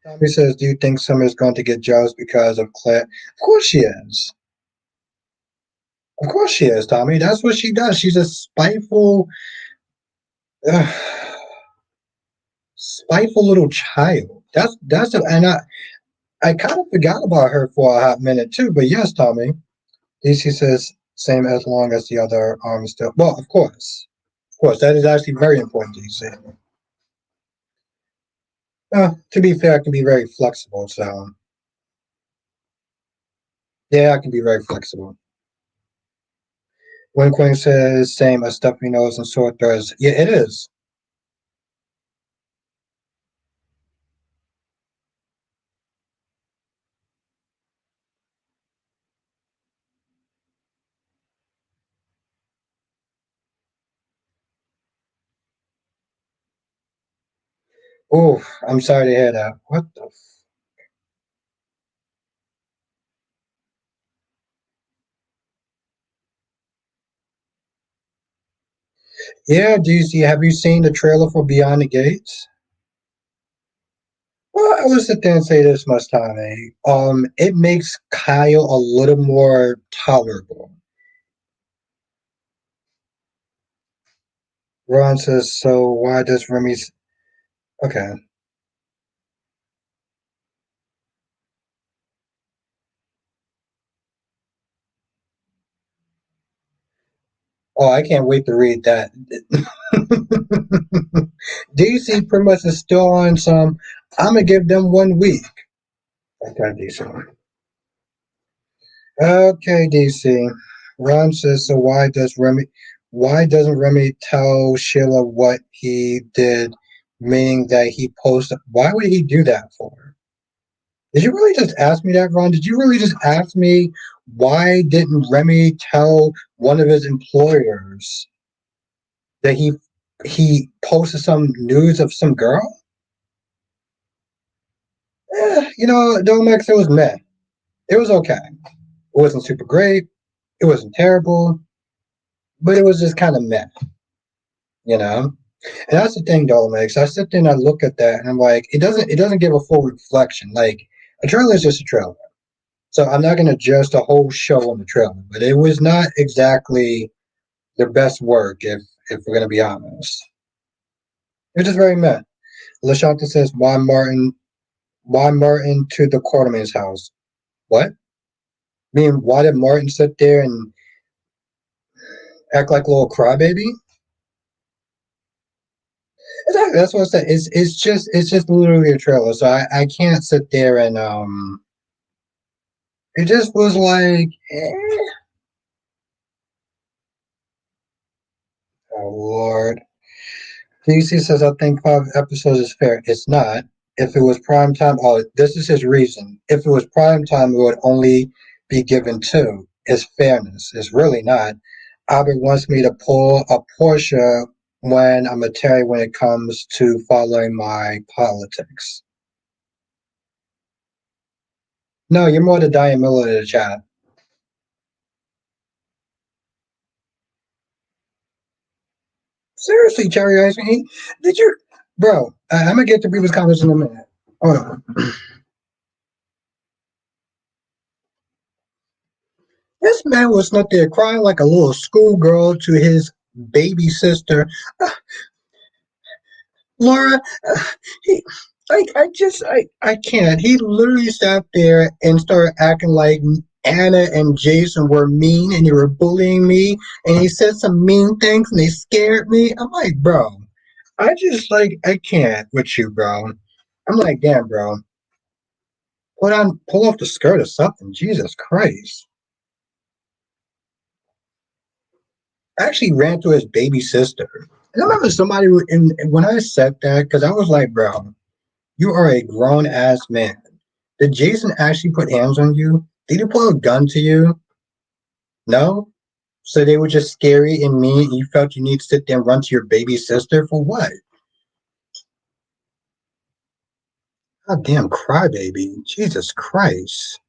Tommy says, "Do you think Summer's going to get jealous because of Claire?" Of course she is. Of course she is, Tommy. That's what she does. She's a uh, spiteful little child. And I kind of forgot about her for a hot minute too. But yes, Tommy. DC says same as long as the other arm is still. Well, of course, that is actually very important. DC. To be fair, I can be very flexible. So yeah, I can be very flexible. When Queen says same as stuffy nose and sore throats, yeah, it is. Oh, I'm sorry to hear that. What the? Yeah, do you see? Have you seen the trailer for Beyond the Gates? Well, I will sit there and say this much, Tommy. It makes Kyle a little more tolerable. Ron says, "So why does Remy's okay?" Oh, I can't wait to read that. DC pretty much is still on some. I'm gonna give them 1 week. Okay, DC. Okay, DC. Ron says, so why doesn't Remy tell Sheila what he did, meaning that he posted, why would he do that for? Did you really just ask me that, Ron? Did you really just ask me why didn't Remy tell one of his employers that he posted some news of some girl? Don't make it was meh. It was okay. It wasn't super great. It wasn't terrible, but it was just kind of meh, you know. And that's the thing, though, Max. I sit there and I look at that, and I'm like, it doesn't give a full reflection. Like a trailer is just a trailer, so I'm not gonna judge the whole show on the trailer. But it was not exactly their best work, if we're gonna be honest. It was just very meh. Lashanta says, "Why Martin? Why Martin to the Quartermain's house? What? I mean, why did Martin sit there and act like a little crybaby?" Exactly. That's what I said. It's just literally a trailer, so I can't sit there and It just was like, oh Lord. DC says I think 5 episodes is fair. It's not. If it was prime time, oh, this is his reason. If it was prime time, it would only be given 2. It's fairness. It's really not. Albert wants me to pull a Portia when I'm a Terry when it comes to following my politics. No, you're more the Diane Miller of the chat. Seriously, Cherry Ice Cream. Did you, bro? I'm gonna get to people's comments in a minute. Hold on. This man was not there crying like a little schoolgirl to his baby sister. Uh, Laura, he, I can't. He literally sat there and started acting like Anna and Jason were mean and they were bullying me and he said some mean things and they scared me. I'm like, bro, I can't with you, bro. I'm like, damn, bro. Pull off the skirt or something. Jesus Christ. I actually ran to his baby sister. And I remember and when I said that, because I was like, bro, you are a grown ass man. Did Jason actually put hands on you? Did he pull a gun to you? No? So they were just scary and mean, and you felt you need to sit there and run to your baby sister for what? God damn crybaby. Jesus Christ.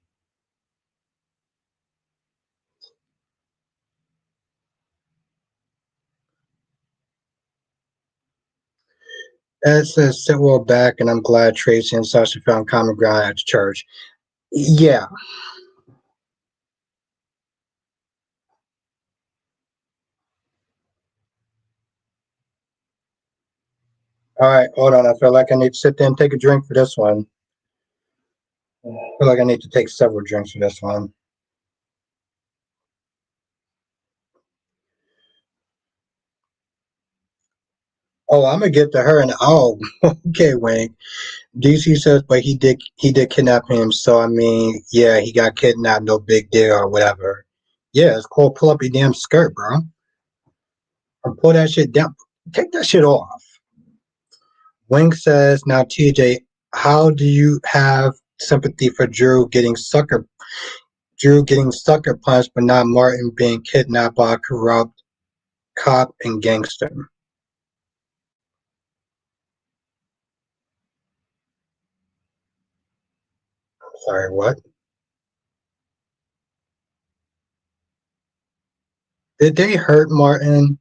Ed says, sit well back, and I'm glad Tracy and Sasha found common ground at the church. Yeah. All right, hold on. I feel like I need to sit there and take a drink for this one. I feel like I need to take several drinks for this one. Oh, I'm gonna get to her and oh, okay, Wayne. DC says, but he did kidnap him. So I mean, yeah, he got kidnapped. No big deal or whatever. Yeah, it's called pull up your damn skirt, bro, or pull that shit down. Take that shit off. Wing says, now TJ, how do you have sympathy for Drew getting sucker punched, but not Martin being kidnapped by a corrupt cop and gangster? Sorry, what? Did they hurt Martin?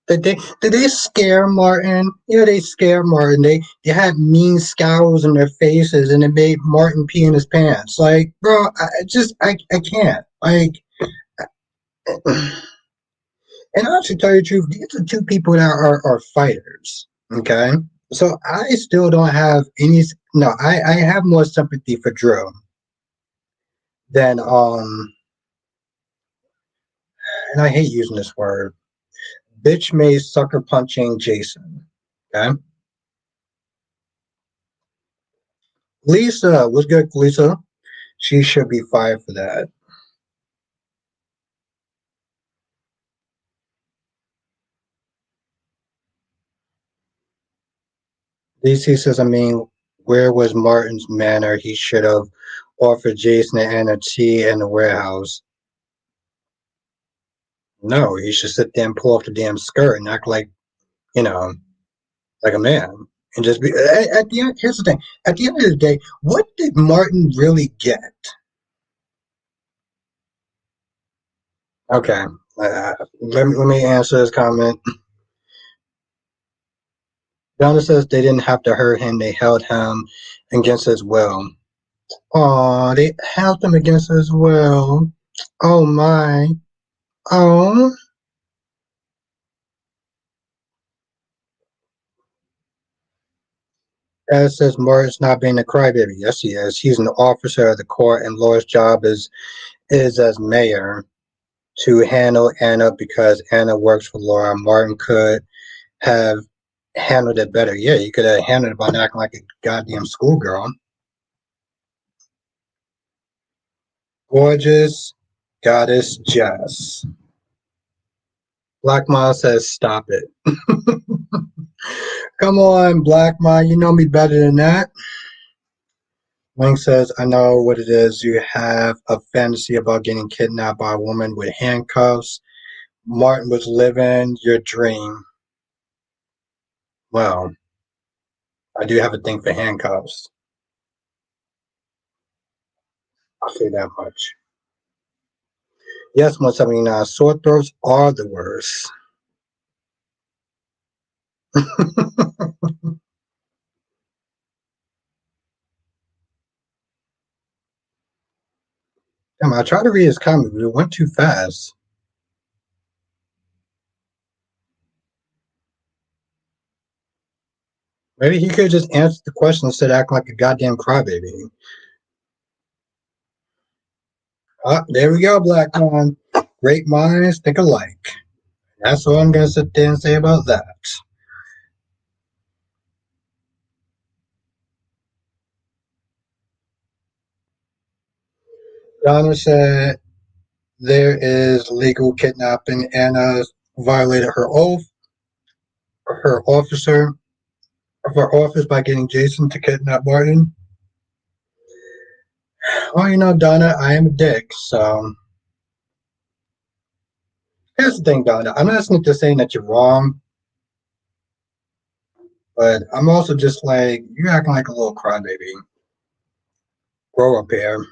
Did they scare Martin? Yeah, they scared Martin. They had mean scowls on their faces, and it made Martin pee in his pants. Like, bro, I can't. Like, and I actually tell you the truth, these are two people that are fighters. Okay, so I still don't have any. No, I have more sympathy for Drew than and I hate using this word. Bitch made sucker punching Jason. Okay, Lisa, what's good, Lisa? She should be fired for that. DC says, I mean, where was Martin's manner? He should have offered Jason and Anna tea in the warehouse. No, he should sit there and pull off the damn skirt and act like, you know, like a man. And just be at the end. Here's the thing: at the end of the day, what did Martin really get? Okay, let me answer this comment. Donna says they didn't have to hurt him; they held him against his will. Oh, they held him against his will. Oh my. Oh. As says Martin's not being a crybaby. Yes, he is. He's an officer of the court, and Laura's job is as mayor to handle Anna because Anna works for Laura. Martin could have handled it better. Yeah, he could have handled it by not acting like a goddamn schoolgirl. Gorgeous goddess Jess. Black Ma says, "Stop it." Come on, Black Ma, you know me better than that. Wing says, I know what it is. You have a fantasy about getting kidnapped by a woman with handcuffs. Martin was living your dream. Well, I do have a thing for handcuffs. I'll say that much. Yes, 179. Sore throats are the worst. Damn, I tried to read his comment, but it went too fast. Maybe he could have just answered the question instead of acting like a goddamn crybaby. Ah, there we go, Black Con. Great minds think alike. That's all I'm going to sit there and say about that. Donna said there is legal kidnapping. Anna violated her officer, of her office by getting Jason to kidnap Martin. Well, Donna, I am a dick, so here's the thing, Donna. I'm not just saying that you're wrong, but I'm also just like, you're acting like a little crybaby. Grow up here.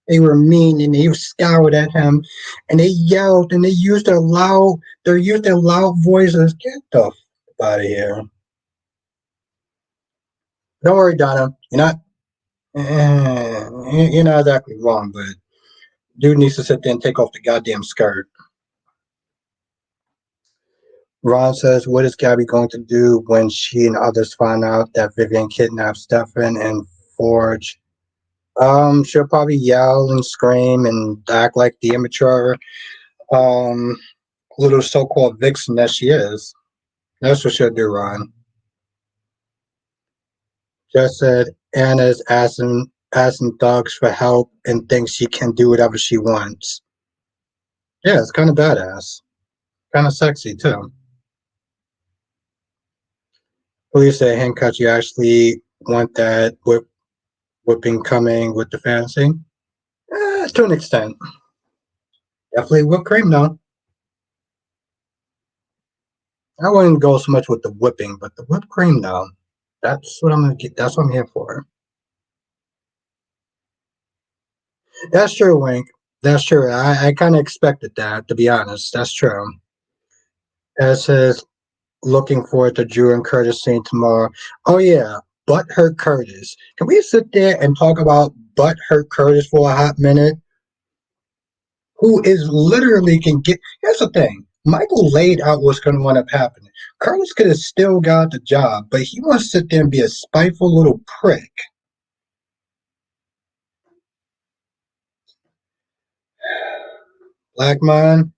They were mean and they scowled at him and they yelled and they used their loud voices. Get the f out of here. Don't worry, Donna. You're not exactly wrong, but dude needs to sit there and take off the goddamn skirt. Ron says, what is Gabby going to do when she and others find out that Vivian kidnapped Stefan and Forge? She'll probably yell and scream and act like the immature um little so-called vixen that she is. That's what she'll do, Ron. Just said Anna's asking dogs for help and thinks she can do whatever she wants. Yeah, it's kind of badass. Kind of sexy too. Police say handcuffs. You actually want that whipping coming with the fantasy? To an extent. Definitely whipped cream though. I wouldn't go so much with the whipping, but the whipped cream though. That's what I'm gonna get. That's what I'm here for. That's true, Wink. That's true. I kind of expected that, to be honest. That's true. It says, looking forward to Drew and Curtis scene tomorrow. Oh, yeah. Butthurt Curtis. Can we sit there and talk about Butthurt Curtis for a hot minute? Who is literally can get. Here's the thing. Michael laid out what's going to wind up happening. Curtis could have still got the job, but he wants to sit there and be a spiteful little prick. Black man,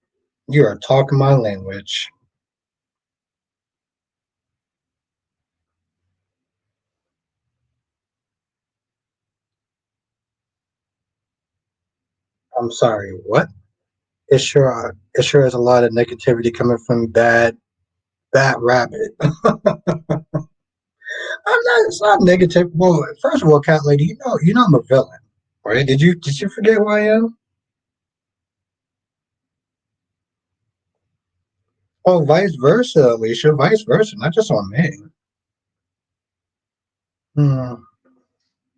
you are talking my language. I'm sorry, what? It sure is a lot of negativity coming from bad rabbit. It's not negative. Well, first of all, cat lady, you know I'm a villain, right? Did you forget who I am? Oh, vice versa, Alicia, vice versa, not just on me. Hmm.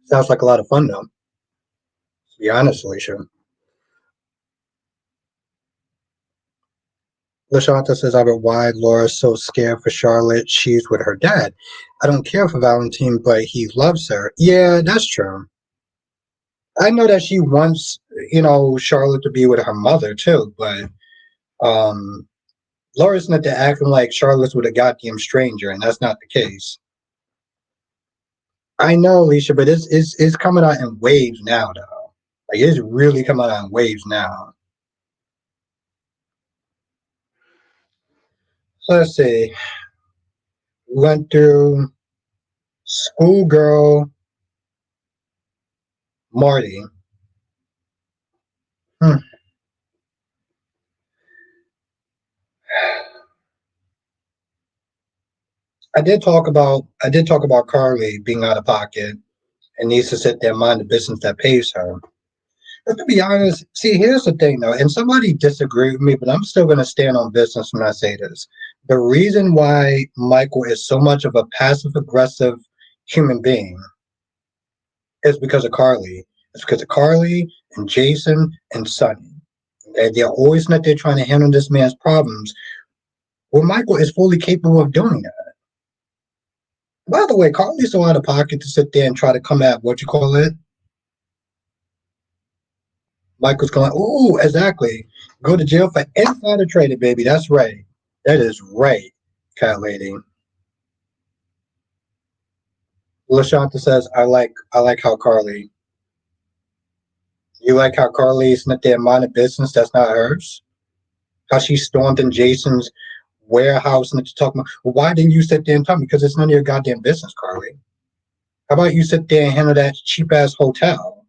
Sounds like a lot of fun though. To be honest, Alicia. Lashanta says, "I bet why Laura's so scared for Charlotte. She's with her dad. I don't care for Valentine, but he loves her. Yeah, that's true. I know that she wants, Charlotte to be with her mother too, but um, Laura's not to acting like Charlotte's with a goddamn stranger, and that's not the case. I know, Alicia, but it's coming out in waves now, though. Like it's really coming out in waves now. So let's see. Went through schoolgirl Marty. Hmm. I did talk about Carly being out of pocket and needs to sit there and mind the business that pays her. But to be honest, see, here's the thing though, and somebody disagreed with me, but I'm still gonna stand on business when I say this. The reason why Michael is so much of a passive aggressive human being is because of Carly. It's because of Carly and Jason and Sonny. Okay? They're always not there trying to handle this man's problems, where Michael is fully capable of doing that. By the way, Carly's so out of pocket to sit there and try to come at what you call it. Michael's going, ooh, exactly. Go to jail for insider trading, baby. That's right. That is right, cat lady. LaShanta says, I like how Carly. You like how Carly snipped their mind of business that's not hers? How she stormed in Jason's warehouse and talking about, well, why didn't you sit there and tell me? Because it's none of your goddamn business, Carly. How about you sit there and handle that cheap ass hotel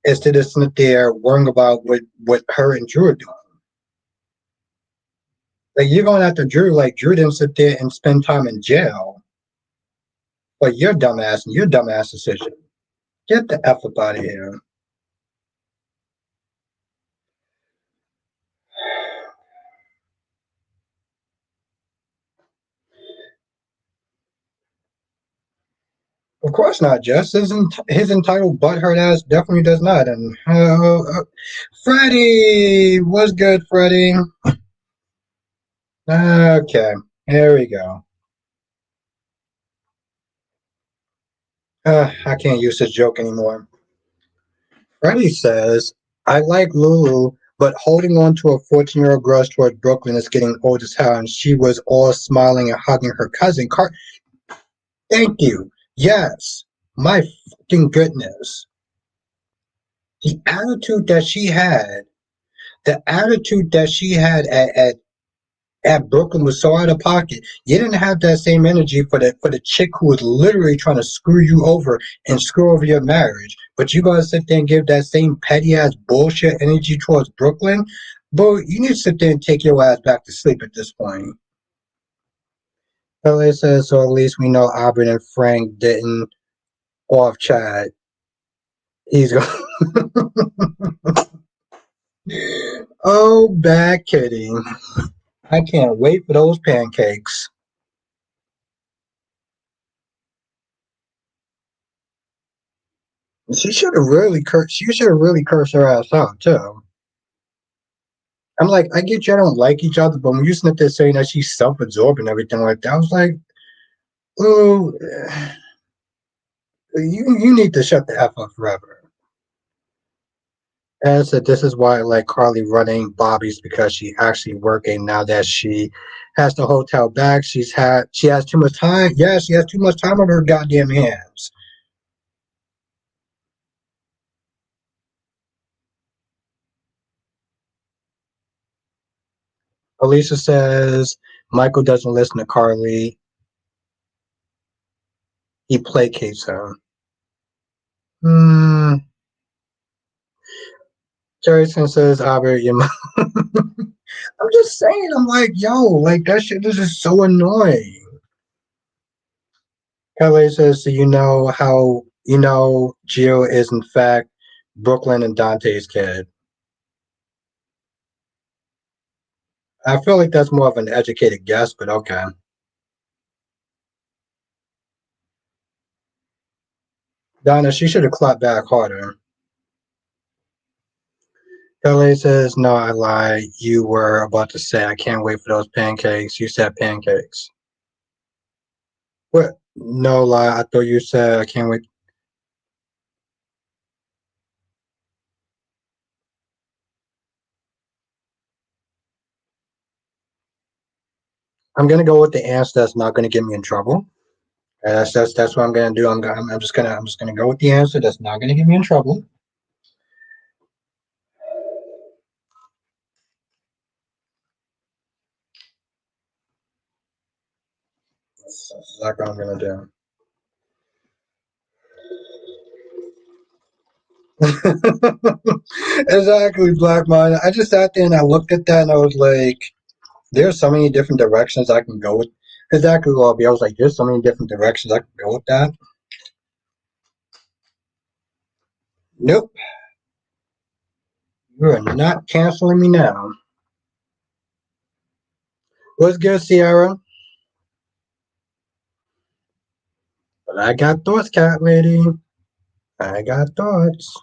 instead of sitting there worrying about what her and Drew are doing? Like you're going after Drew, like Drew didn't sit there and spend time in jail. But your dumbass and your dumbass decision. Get the F up out of here. Of course not, Jess. His entitled butthurt ass definitely does not. And Freddie, what's good, Freddie? Okay, here we go. I can't use this joke anymore. Freddie says, I like Lulu, but holding on to a 14-year-old grudge towards Brooklyn is getting old as hell, and she was all smiling and hugging her cousin. Thank you. Yes. My fucking goodness. The attitude that she had, the attitude that she had at Brooklyn was so out of pocket. You didn't have that same energy for the chick who was literally trying to screw you over and screw over your marriage. But you gotta sit there and give that same petty ass bullshit energy towards Brooklyn. But you need to sit there and take your ass back to sleep at this point. LA says so. At least we know Aubrey and Frank didn't off Chad. He's going. Oh, bad kidding. I can't wait for those pancakes. She should have really cursed. She should have really cursed her ass out too. I'm like, I get you, I don't like each other, but when you sit there saying that she's self-absorbed and everything like that, I was like, oh, you need to shut the f up forever. And I said, this is why I like Carly running Bobby's because she actually working now that she has the hotel back. She has too much time. Yeah, she has too much time on her goddamn hands. Alicia says Michael doesn't listen to Carly. He placates her. Hmm. Jerryson says, Albert, your mom. I'm just saying, I'm like, yo, like that shit is just so annoying. Kelly says, so Gio is in fact Brooklyn and Dante's kid. I feel like that's more of an educated guess, but okay. Donna, she should have clapped back harder. Kelly says, no, I lied. You were about to say, I can't wait for those pancakes. You said pancakes. What? No lie. I thought you said, I can't wait. I'm going to go with the answer that's not going to get me in trouble. And that's what I'm gonna do. I'm just gonna go with the answer that's not gonna get me in trouble. That's exactly what I'm gonna do. Exactly, Black Mind. I just sat there and I looked at that and I was like, there's so many different directions I can go with. Exactly, Lobby. I was like, there's so many different directions I can go with that. Nope, you are not canceling me now. What's good, Sierra? But I got thoughts, cat lady. I got thoughts.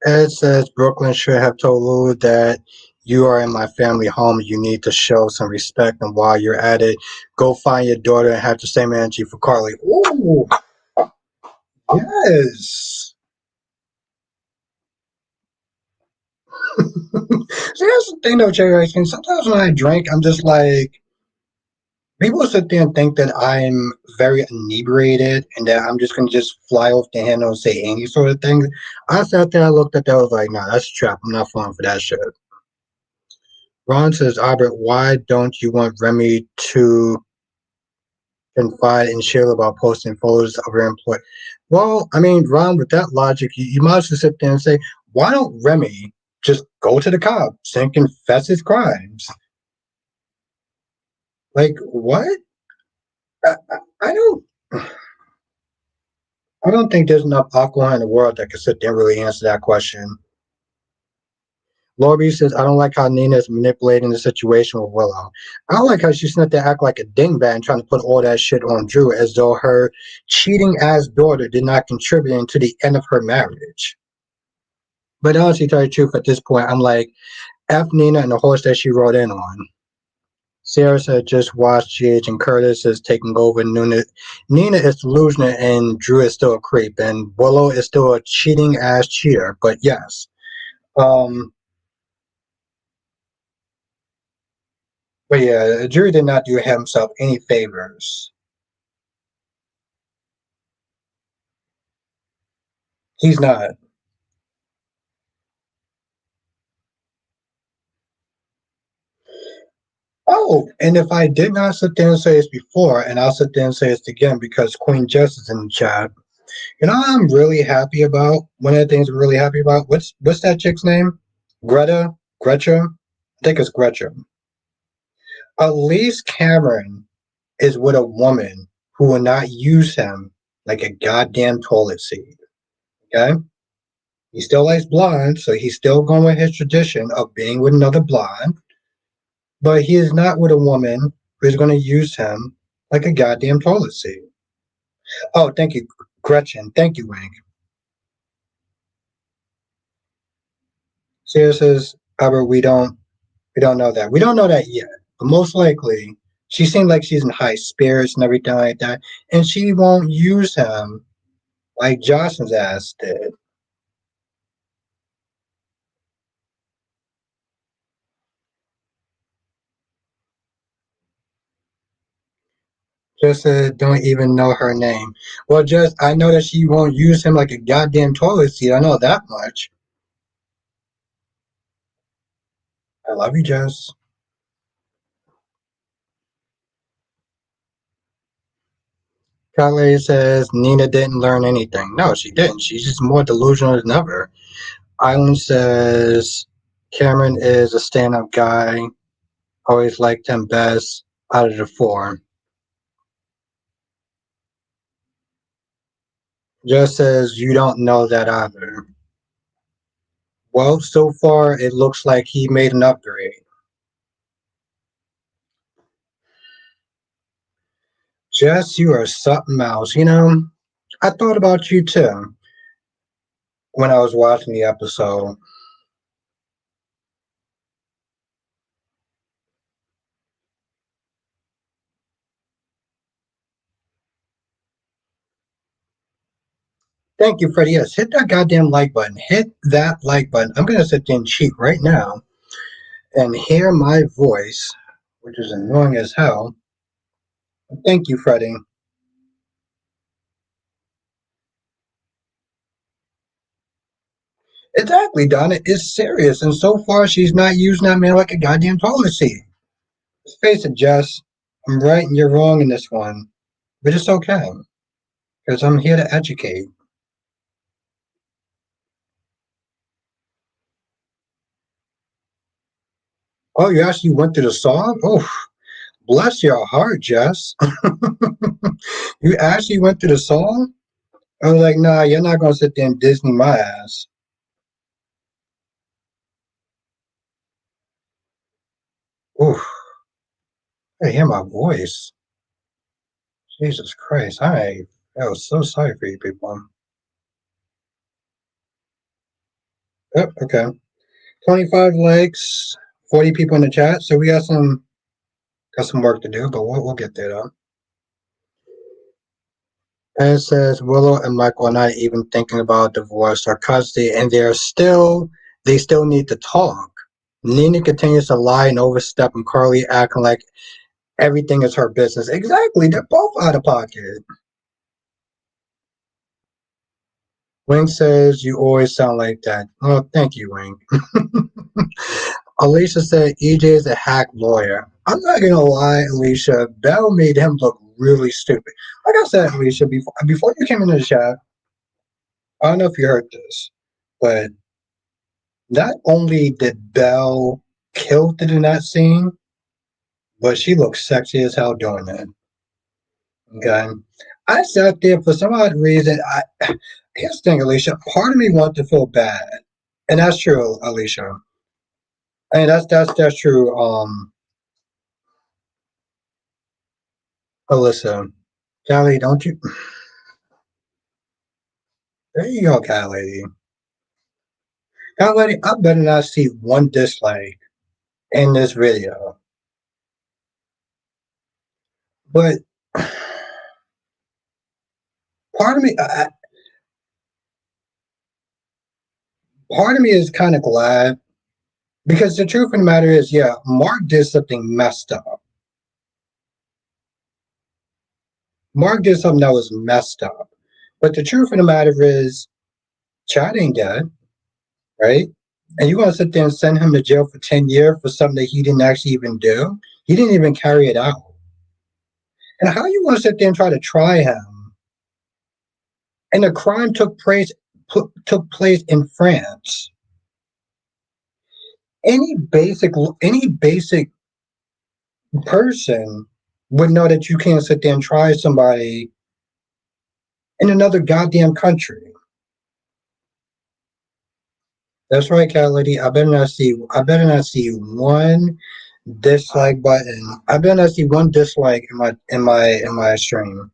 Ed says Brooklyn should have told Lulu that you are in my family home. You need to show some respect, and while you're at it, go find your daughter and have the same energy for Carly. Ooh, yes. See, that's the thing, though, Cherry Ice Cream. Sometimes when I drink, I'm just like, people sit there and think that I'm very inebriated and that I'm just going to just fly off the handle and say any sort of thing. I sat there, I looked at that, I was like, nah, that's a trap. I'm not falling for that shit. Ron says, Albert, why don't you want Remy to confide in Sheila about posting photos of her employee? Well, I mean, Ron, with that logic, you might as well sit there and say, why don't Remy just go to the cops and confess his crimes? Like, what? I don't. I don't think there's enough alcohol in the world that can sit there and really answer that question. Lori says, I don't like how Nina is manipulating the situation with Willow. I don't like how she's sent to act like a dingbat and trying to put all that shit on Drew as though her cheating ass daughter did not contribute to the end of her marriage. But honestly, tell you the truth, at this point, I'm like, F Nina and the horse that she rode in on. Sarah said, just watch GH and Curtis is taking over. Nina is delusional and Drew is still a creep. And Willow is still a cheating ass cheater. But yes. Um, but yeah, Drew did not do himself any favors. He's not. Oh, and if I did not sit there and say this before, and I'll sit there and say this again because Queen Jess is in the chat. You know, I'm really happy about one of the things I'm really happy about. What's that chick's name? Greta, Gretcha. I think it's Gretcha. At least Cameron is with a woman who will not use him like a goddamn toilet seat. Okay, he still likes blonde, so he's still going with his tradition of being with another blonde. but he is not with a woman who is going to use him like a goddamn toilet seat. Oh, thank you, Gretchen. Thank you, Wink. Sarah says, Albert, we don't know that. We don't know that yet. But most likely, she seems like she's in high spirits and everything like that, and she won't use him like Johnson's ass did. Just don't even know her name. Well, just I know that she won't use him like a goddamn toilet seat. I know that much. I love you, Jess. Kylie says Nina didn't learn anything. No, she didn't. She's just more delusional than ever. Island says Cameron is a stand-up guy. Always liked him best out of the four. Just says you don't know that either. Well, so far it looks like he made an upgrade. Jess, you are something else. I thought about you too when I was watching the episode. Thank you, Freddie. Yes, hit that goddamn like button. Hit that like button. I'm gonna sit there and cheat right now and hear my voice, which is annoying as hell. Thank you, Freddie. Exactly, Donna. It's serious, and so far she's not using that man like a goddamn toilet seat. Let's face it, Jess. I'm right and you're wrong in this one, but it's okay because I'm here to educate. Oh, you actually went through the song? Oh, bless your heart, Jess. You actually went through the song? I was like, nah, you're not gonna sit there and Disney my ass. Oof, I hear my voice. Jesus Christ, I was so sorry for you people. Oh, okay. 25 likes, 40 people in the chat, so we got some work to do, but we'll get there though. And it says Willow and Michael are not even thinking about divorce or custody, and they still need to talk. Nina continues to lie and overstep, and Carly acting like everything is her business. Exactly, they're both out of pocket. Wing says you always sound like that. Oh, thank you, Wing. Alicia said EJ is a hack lawyer. I'm not gonna lie, Alicia. Bell made him look really stupid. Like I said, Alicia, before you came into the chat, I don't know if you heard this, but not only did Belle kill it in that scene, but she looked sexy as hell doing it. Okay. I sat there for some odd reason. Here's the thing, Alicia. Part of me wanted to feel bad. And that's true, Alicia. I mean that's true, Alyssa. Callie, don't you there you go, Callie. Callie, I better not see one dislike in this video. But part of me part of me is kind of glad because the truth of the matter is, yeah, Mark did something messed up. Mark did something that was messed up. But the truth of the matter is, Chad ain't dead, right? And you want to sit there and send him to jail for 10 years for something that he didn't actually even do? He didn't even carry it out. And how you want to sit there and try to try him? And the crime took place in France. Any basic person would know that you can't sit there and try somebody in another goddamn country. That's right, cat lady. I better not see one Dislike button. I've been to see one dislike in my stream.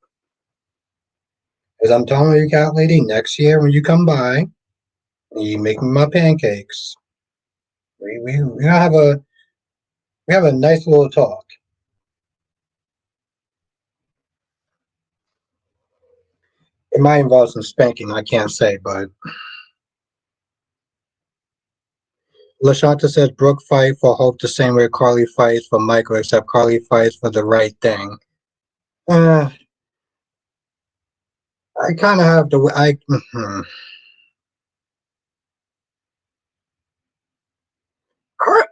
As I'm telling you, cat lady, next year when you come by, and you make me my pancakes. We have a nice little talk. It might involve some spanking. I can't say, but Lashanta says Brooke fight for Hope the same way Carly fights for Michael, except Carly fights for the right thing. Uh, I kind of have to. Car-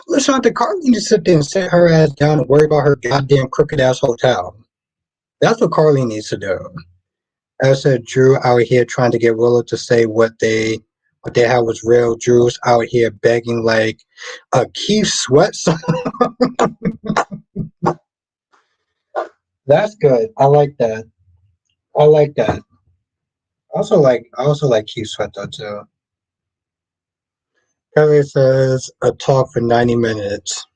Lashanta, Carly needs to sit there and sit her ass down and worry about her goddamn crooked ass hotel. That's what Carly needs to do. As I said, Drew out here trying to get Willow to say what they had was real. Drew's out here begging like a Keith Sweat song. That's good. I like that. I like that. I also like Keith Sweat though too. Kelly says a talk for 90 minutes.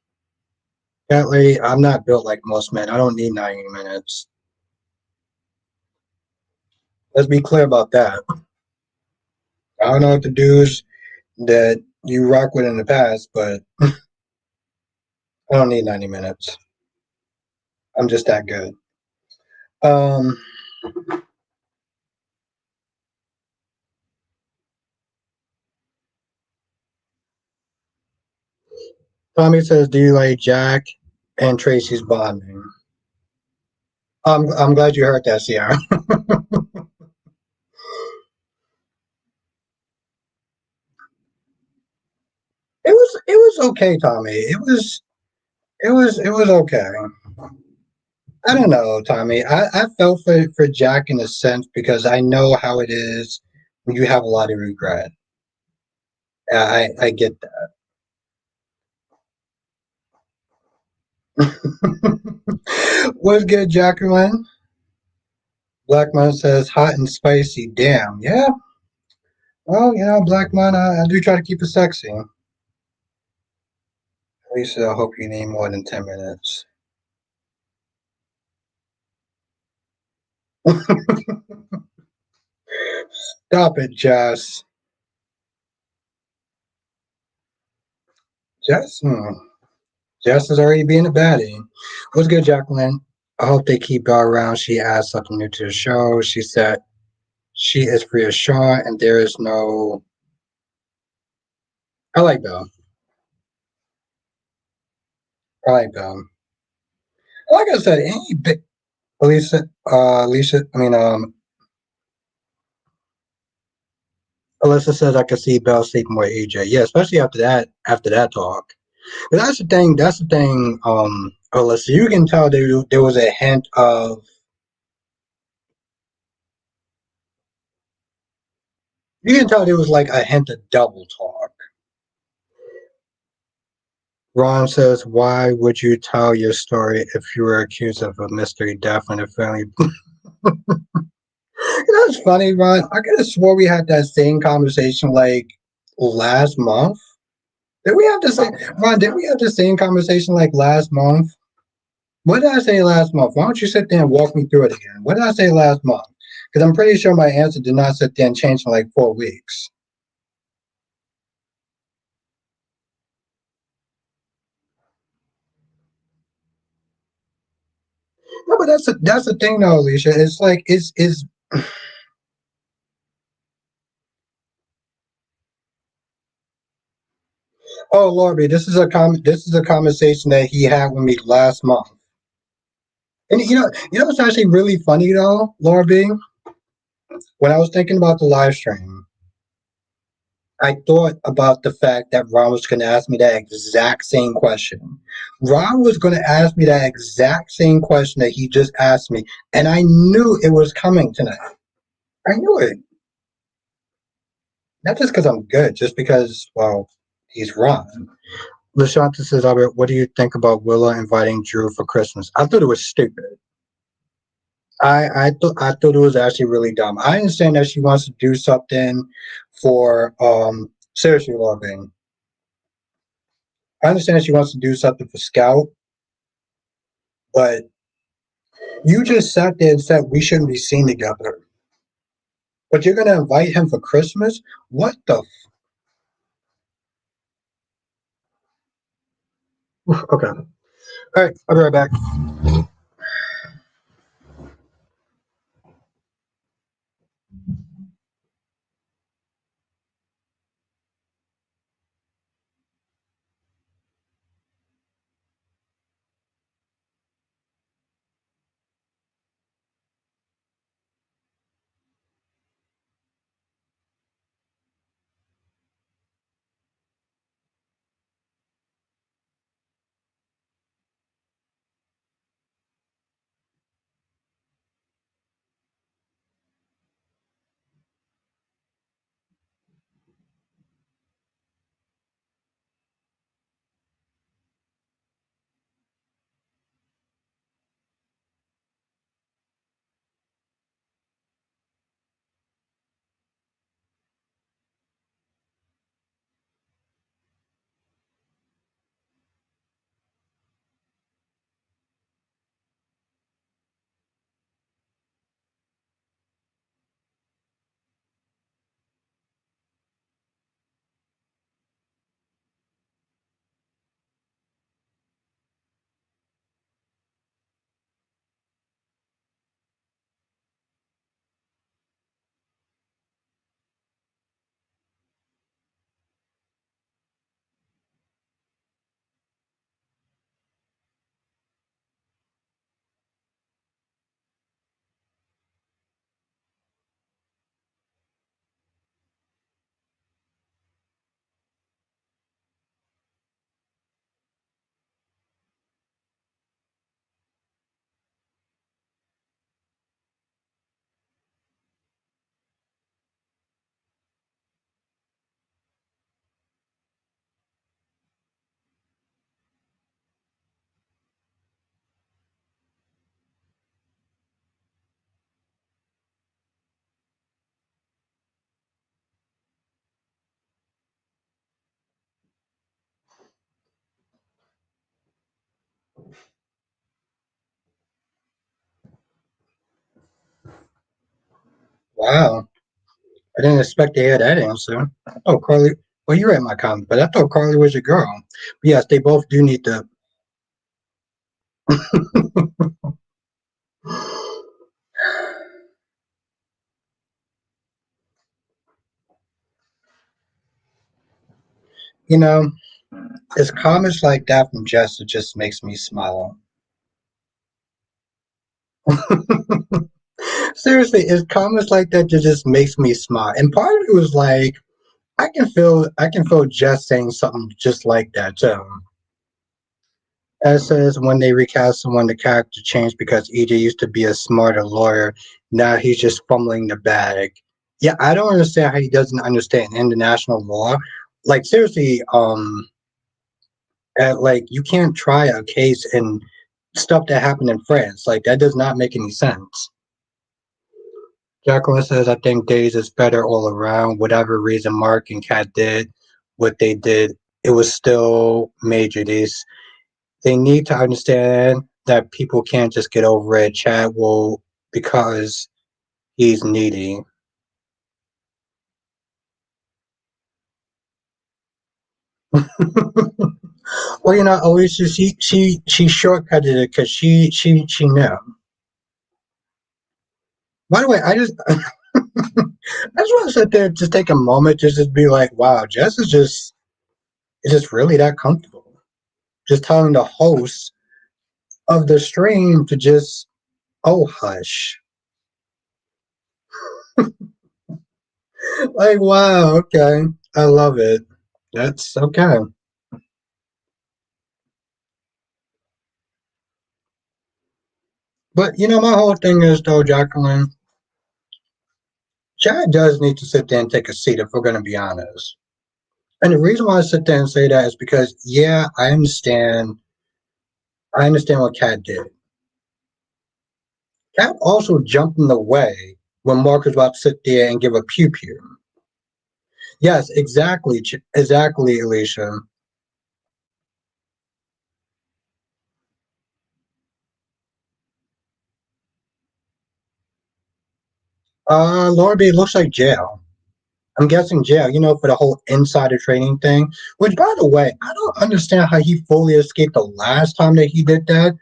Kelly, I'm not built like most men. I don't need 90 minutes. Let's be clear about that. I don't know what the dudes that you rock with in the past, but I don't need 90 minutes. I'm just that good. Um, Tommy says, "Do you like Jack and Tracy's bonding?" I'm glad you heard that, Sierra. It was okay, Tommy. It was okay. I don't know, Tommy. I felt for Jack in a sense because I know how it is when you have a lot of regret. I get that. What's good, Jacqueline? Black Man says hot and spicy. Damn, yeah. Well, Black Man, I do try to keep it sexy. At least I hope you need more than 10 minutes. Stop it, Jess. Jess, Jess is already being a baddie. What's good, Jacqueline? I hope they keep her around. She adds something new to the show. She said she is reassured and there is no. I like Belle. I like Belle. Like I said, any big Alicia. I mean, Alyssa says I could see Belle sleeping with AJ. Yeah, especially after that. After that talk. But that's the thing. That's the thing. Alyssa, you can tell there was a hint of. You can tell there was like a hint of double talk. Ron says, "Why would you tell your story if you were accused of a mystery death in a family?" That's funny, Ron. I could have swore we had that same conversation like last month. Did we have the same Ron? Did we have the same conversation like last month? What did I say last month? Why don't you sit there and walk me through it again? What did I say last month? Because I'm pretty sure my answer did not sit there and change in like 4 weeks. No, but that's the thing, though, Alicia. It's like it's. Oh, Lorby, this is a conversation that he had with me last month. And what's actually really funny though, Lorby? When I was thinking about the live stream, I thought about the fact that Ron was going to ask me that exact same question. Ron was going to ask me that exact same question that he just asked me, and I knew it was coming tonight. I knew it. Not just because I'm good, just because, well, he's Ron. LaShanta says, Albert, what do you think about Willow inviting Drew for Christmas? I thought it was stupid. I thought it was actually really dumb. I understand that she wants to do something for seriously loving. I understand she wants to do something for Scout, but you just sat there and said we shouldn't be seen together. But you're gonna invite him for Christmas? What the? Okay. All right. I'll be right back. Wow. I didn't expect to hear that answer. Oh, Carly. Well, you read my comment, but I thought Carly was your girl. But yes, they both do need to. You know, it's comments like that from Jess that just makes me smile. Seriously, it's comments like that that just makes me smile. And part of it was like, I can feel Jess saying something just like that too. As says when they recast someone, the character changed because EJ used to be a smarter lawyer. Now he's just fumbling the bag. Yeah, I don't understand how he doesn't understand international law. Like seriously, like you can't try a case in stuff that happened in France. Like that does not make any sense. Jacqueline says, I think Days is better all around. Whatever reason Mark and Kat did what they did, it was still major. They need to understand that people can't just get over it. Chad will because he's needy. Well, Alicia, she shortcutted it because she knew. By the way, I just want to sit there, just take a moment, just to be like, wow, Jess is just really that comfortable. Just telling the host of the stream to just, oh hush. Like wow, okay, I love it. That's okay. But my whole thing is though, Jacqueline, Chad does need to sit there and take a seat if we're going to be honest. And the reason why I sit there and say that is because yeah, I understand. I understand what Cat did. Cat also jumped in the way when Mark was about to sit there and give a pew pew. Yes, exactly, exactly, Alicia. Lord B, it looks like jail. I'm guessing jail, for the whole insider trading thing. Which, by the way, I don't understand how he fully escaped the last time that he did that.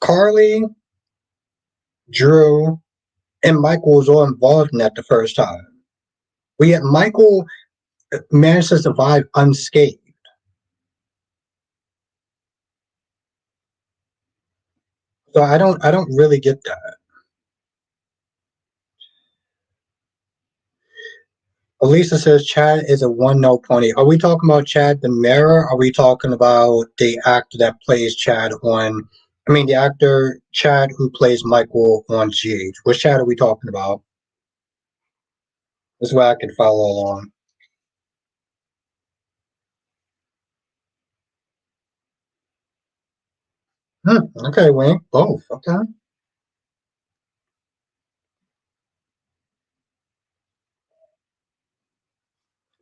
Carly, Drew, and Michael was all involved in that the first time. But yet Michael managed to survive unscathed. So I don't really get that. Elisa says Chad is a one note pony. Are we talking about Chad the Mirror? Are we talking about the actor that plays Chad on? I mean, the actor Chad who plays Michael on GH. Which Chad are we talking about? This way I can follow along. Okay, Wayne. Both. Okay.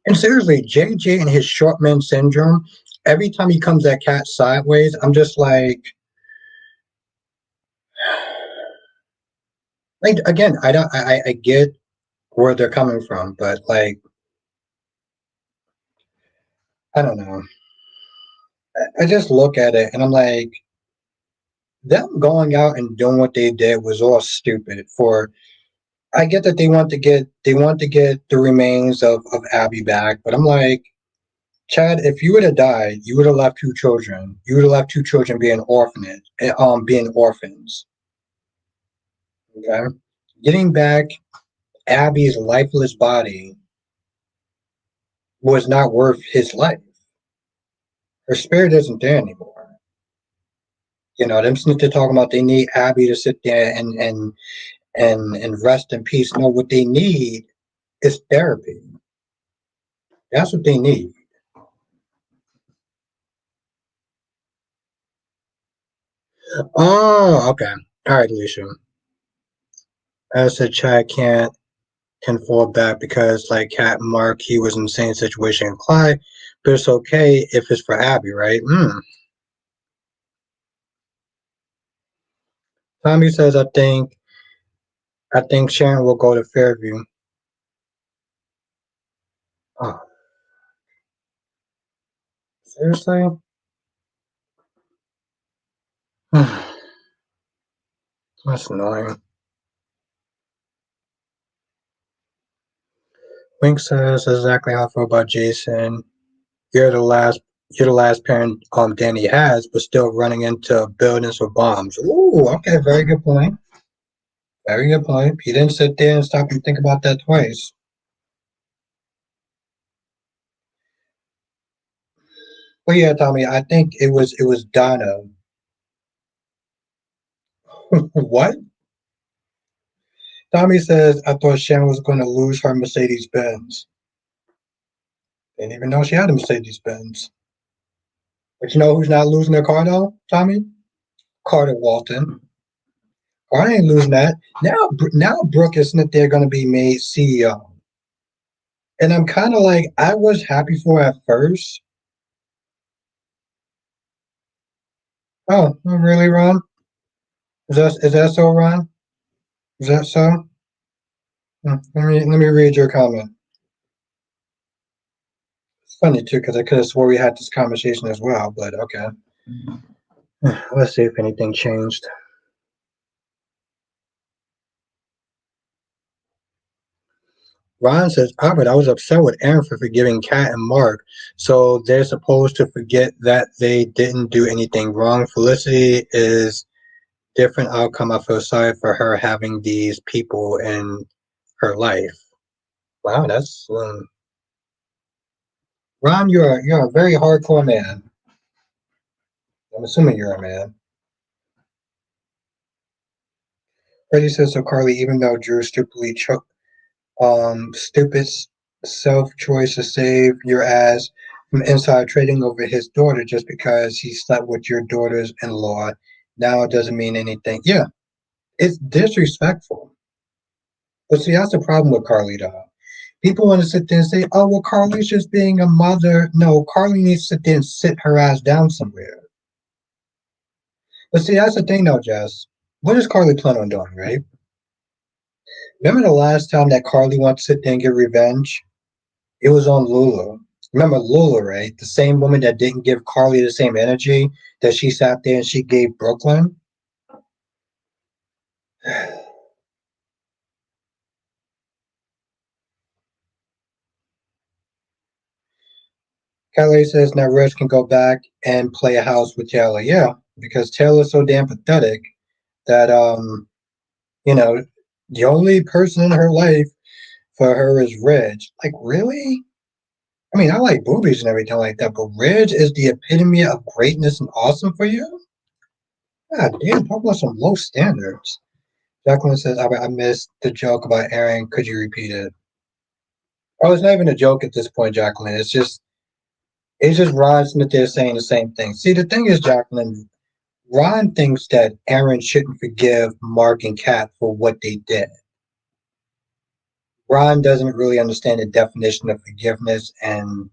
And seriously, JJ and his short man syndrome. Every time he comes at Cat sideways, I'm just like again. I don't. I get where they're coming from, but like I don't know. I just look at it and I'm like, them going out and doing what they did was all stupid. For I get that they want to get the remains of Abby back, but I'm like, Chad, if you would have died, you would have left two children. You would have left two children being orphaned, being orphans. Okay, getting back Abby's lifeless body was not worth his life. Her spirit isn't there anymore. Them they're talking about they need Abby to sit there and rest in peace. No, what they need is therapy. That's what they need. Oh, okay. All right, Alicia. As said, Chad can fall back because, like Cat and Mark, he was in the same situation in Clyde, but it's okay if it's for Abby, right? Tommy says, I think Sharon will go to Fairview. Oh, seriously? That's annoying. Wink says exactly how I feel about Jason. You're the last you're the last parent Danny has, but still running into buildings with bombs. Ooh, okay, very good point. Very good point. He didn't sit there and stop and think about that twice. Well, yeah, Tommy, I think it was Donna. What? Tommy says I thought Shannon was going to lose her Mercedes Benz. Didn't even know she had a Mercedes Benz. But you know who's not losing their car though, Tommy? Carter Walton. Carter ain't losing that. Now Brooke isn't there going to be made CEO. And I'm kind of like, I was happy for at first. Oh, really, Ron? Is that so, Ron? Is that so? Let me read your comment. It's funny too because I could have swore we had this conversation as well, but okay. Let's see if anything changed. Ron says, Albert, I was upset with Aaron for forgiving Kat and Mark, so they're supposed to forget that they didn't do anything wrong. Felicity is different outcome. I feel sorry for her having these people in her life. Wow, that's Ron. You're a very hardcore man. I'm assuming you're a man. Freddie says so. Carly, even though Drew stupid self choice to save your ass from inside trading over his daughter just because he slept with your daughter's in law. Now it doesn't mean anything. Yeah, it's disrespectful. But see, that's the problem with Carly, though. People want to sit there and say, oh, well, Carly's just being a mother. No, Carly needs to sit there and sit her ass down somewhere. But see, that's the thing, though, Jess. What does Carly plan on doing, right? Remember the last time that Carly wanted to sit there and get revenge? It was on Lulu. Remember Lulu, right? The same woman that didn't give Carly the same energy that she sat there and she gave Brooklyn. Kelly says now Rich can go back and play a house with Taylor. Yeah, because Taylor's so damn pathetic that you know, the only person in her life for her is Reg. Like, really? I mean, I like boobies and everything like that, but Reg is the epitome of greatness and awesome for you? God damn, talk about some low standards. Jacqueline says, I missed the joke about Aaron. Could you repeat it? Oh, it's not even a joke at this point, Jacqueline. It's just Ron Smith there saying the same thing. See, the thing is, Jacqueline, Ron thinks that Aaron shouldn't forgive Mark and Kat for what they did. Ron doesn't really understand the definition of forgiveness and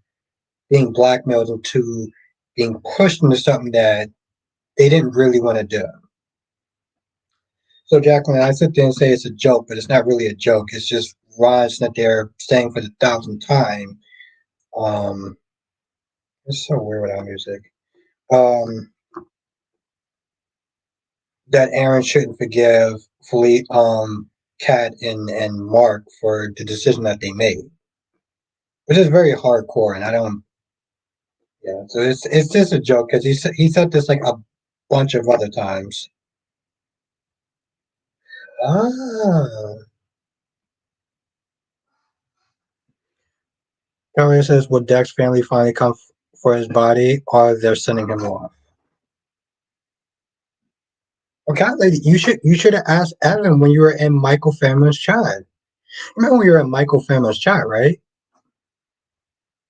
being blackmailed into being pushed into something that they didn't really want to do. So, Jacqueline, I sit there and say it's a joke, but it's not really a joke. It's just Ron's not there saying for the thousandth time. Um, it's so weird without music. Um, that Aaron shouldn't forgive Kat and Mark for the decision that they made, which is very hardcore. And I don't, yeah. So it's just a joke because he said this like a bunch of other times. Ah. Elliot says, "Will Dex family finally come for his body, or they're sending him off?" Okay, lady, you should have asked Evan when you were in Michael Family's chat. Remember when you were in Michael Family's chat, right?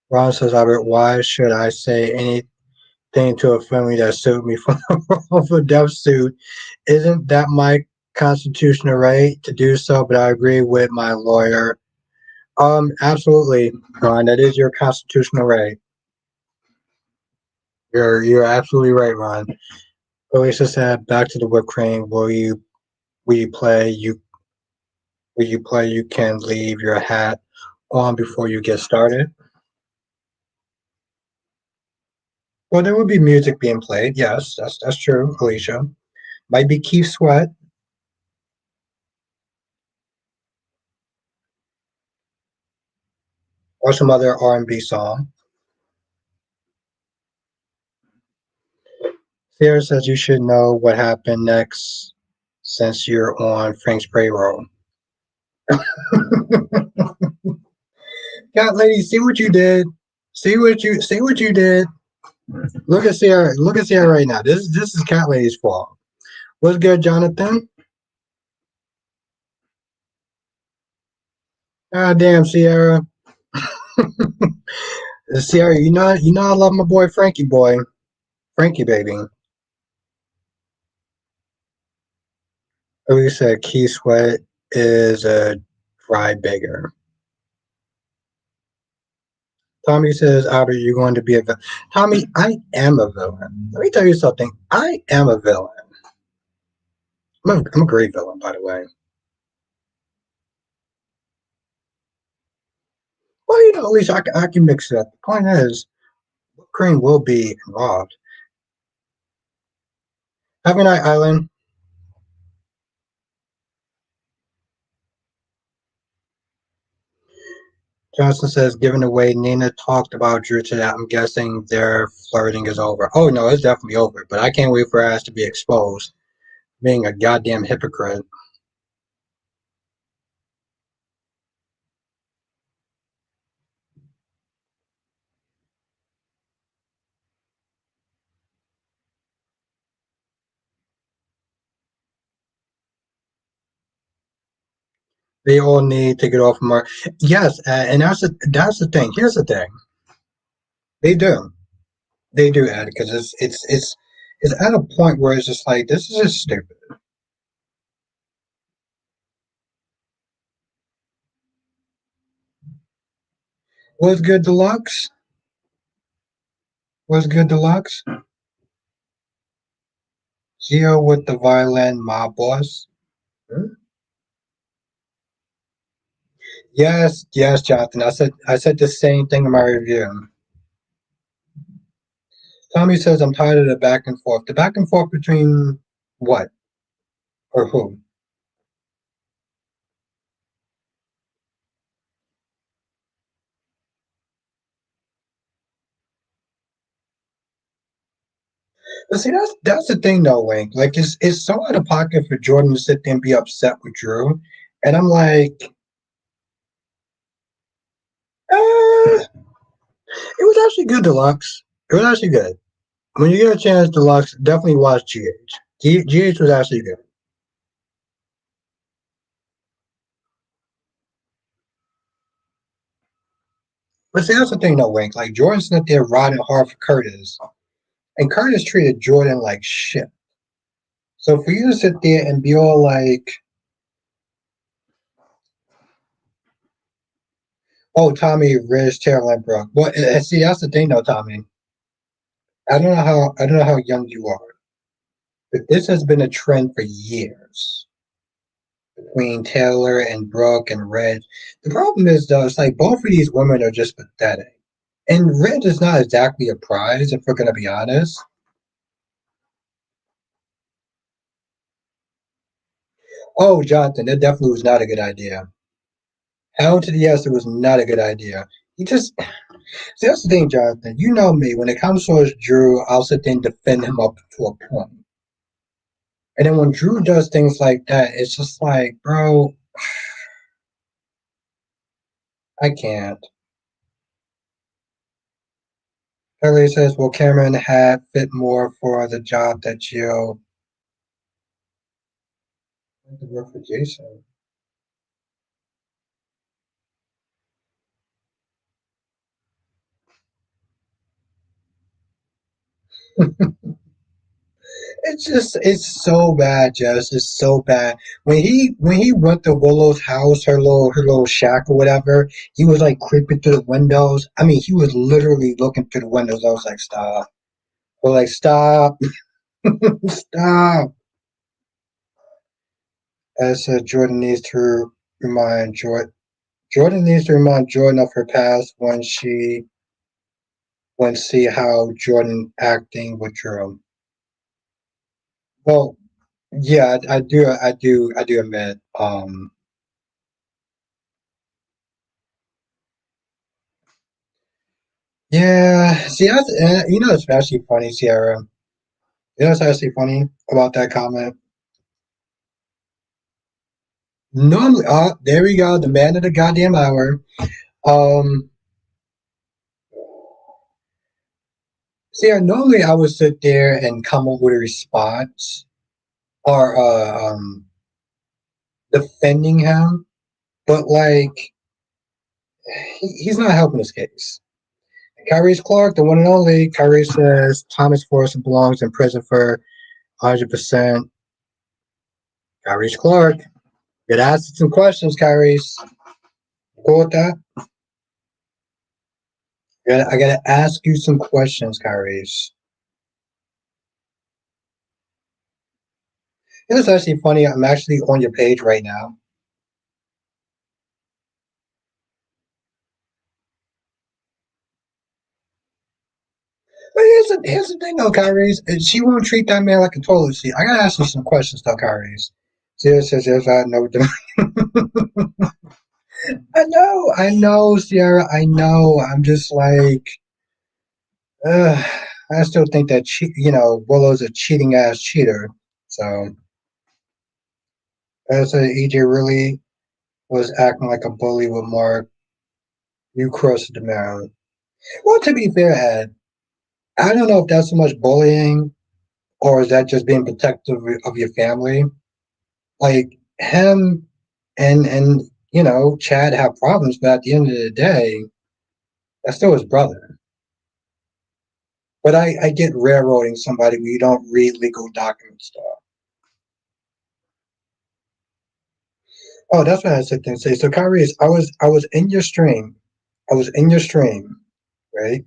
Ron says, "Albert, why should I say anything to a family that sued me for the wrongful death suit? Isn't that my constitutional right to do so? But I agree with my lawyer. Absolutely, Ron. That is your constitutional right. You're absolutely right, Ron." Alicia said, "Back to the whipped cream. Will you play? Will you play? You can leave your hat on before you get started." Well, there will be music being played. Yes, that's true, Alicia. Might be Keith Sweat or some other R&B song. Sarah says you should know what happened next since you're on Frank's payroll. God, lady, see what you did. See what you did. Look at Sarah. Look at Sarah right now. This is Cat Lady's fault. What's good, Jonathan? God damn, Sierra. Sierra, you know I love my boy, Frankie baby. Like said, Key Sweat is a dry beggar. Tommy says, Albert, you're going to be a villain. Tommy, I am a villain. Let me tell you something. I am a villain. I'm a great villain, by the way. Well, at least I can mix it up. The point is, Cream will be involved. Have a night, Island. Johnson says, given the way Nina talked about Drew today, I'm guessing their flirting is over. Oh, no, it's definitely over. But I can't wait for her ass to be exposed. Being a goddamn hypocrite. They all need to get off Mark. Yes, and that's the thing. Here's the thing. They do. They do, Ed, because it's at a point where it's just like this is just stupid. What's good, Deluxe? What's good, Deluxe? Geo with the violin, my boss. Hmm? Yes, yes, Jonathan. I said the same thing in my review. Tommy says I'm tired of the back and forth. The back and forth between what or who? But see, that's the thing though, Wink. Like it's so out of pocket for Jordan to sit there and be upset with Drew, and I'm like, it was actually good, Deluxe. It was actually good. When you get a chance, Deluxe, definitely watch GH. GH was actually good. But see, that's the thing though, Wink. Like Jordan sat there riding hard for Curtis, and Curtis treated Jordan like shit. So for you to sit there and be all like, "Oh, Tommy, Riz, Taylor, and Brooke," well, and see, that's the thing though, Tommy. I don't know how young you are, but this has been a trend for years between Taylor and Brooke and Red. The problem is though, it's like both of these women are just pathetic. And Red is not exactly a prize, if we're gonna be honest. Oh, Jonathan, that definitely was not a good idea. Hell to the yes, it was not a good idea. He just see that's the thing, Jonathan. You know me. When it comes towards Drew, I'll sit there and defend him up to a point. And then when Drew does things like that, it's just like, bro, I can't. Kelly says, "Will Cameron have fit more for the job that Jill went to work for Jason?" It's so bad, Jess. It's so bad. When he went to Willow's house, her little shack or whatever, he was like creeping through the windows. I mean, he was literally looking through the windows. I was like, stop. I was like, stop, stop. As Jordan needs to remind Jordan needs to remind Jordan of her past when see how Jordan acting with Jerome. Well, yeah, I do admit. Yeah, see, it's actually funny, Sierra. You know, it's actually funny about that comment. Normally, there we go, the man of the goddamn hour. Um, normally I would sit there and come up with a response or defending him, but like he's not helping his case. Kyrie's Clark, the one and only. Kyrie says Thomas Forrest belongs in prison for 100%. Kyrie's Clark. Get asked some questions, Kyrie's. Go with that. I gotta ask you some questions, Kyrie's. It's actually funny. I'm actually on your page right now. But here's the thing, though, Kyrie's. She won't treat that man like a toilet seat. I gotta ask you some questions, though, Kyrie's. Sierra says, yes, I know. I know, Sierra. I know. I'm just like, I still think that Willow's a cheating ass cheater. So as EJ really was acting like a bully with Mark, you crossed the mound. Well, to be fair, Ed, I don't know if that's so much bullying or is that just being protective of your family. Like him and Chad have problems, but at the end of the day, that's still his brother. But I get railroading somebody when you don't read legal documents stuff. Oh, that's what I said to say. So Kyrie, I was in your stream. I was in your stream, right?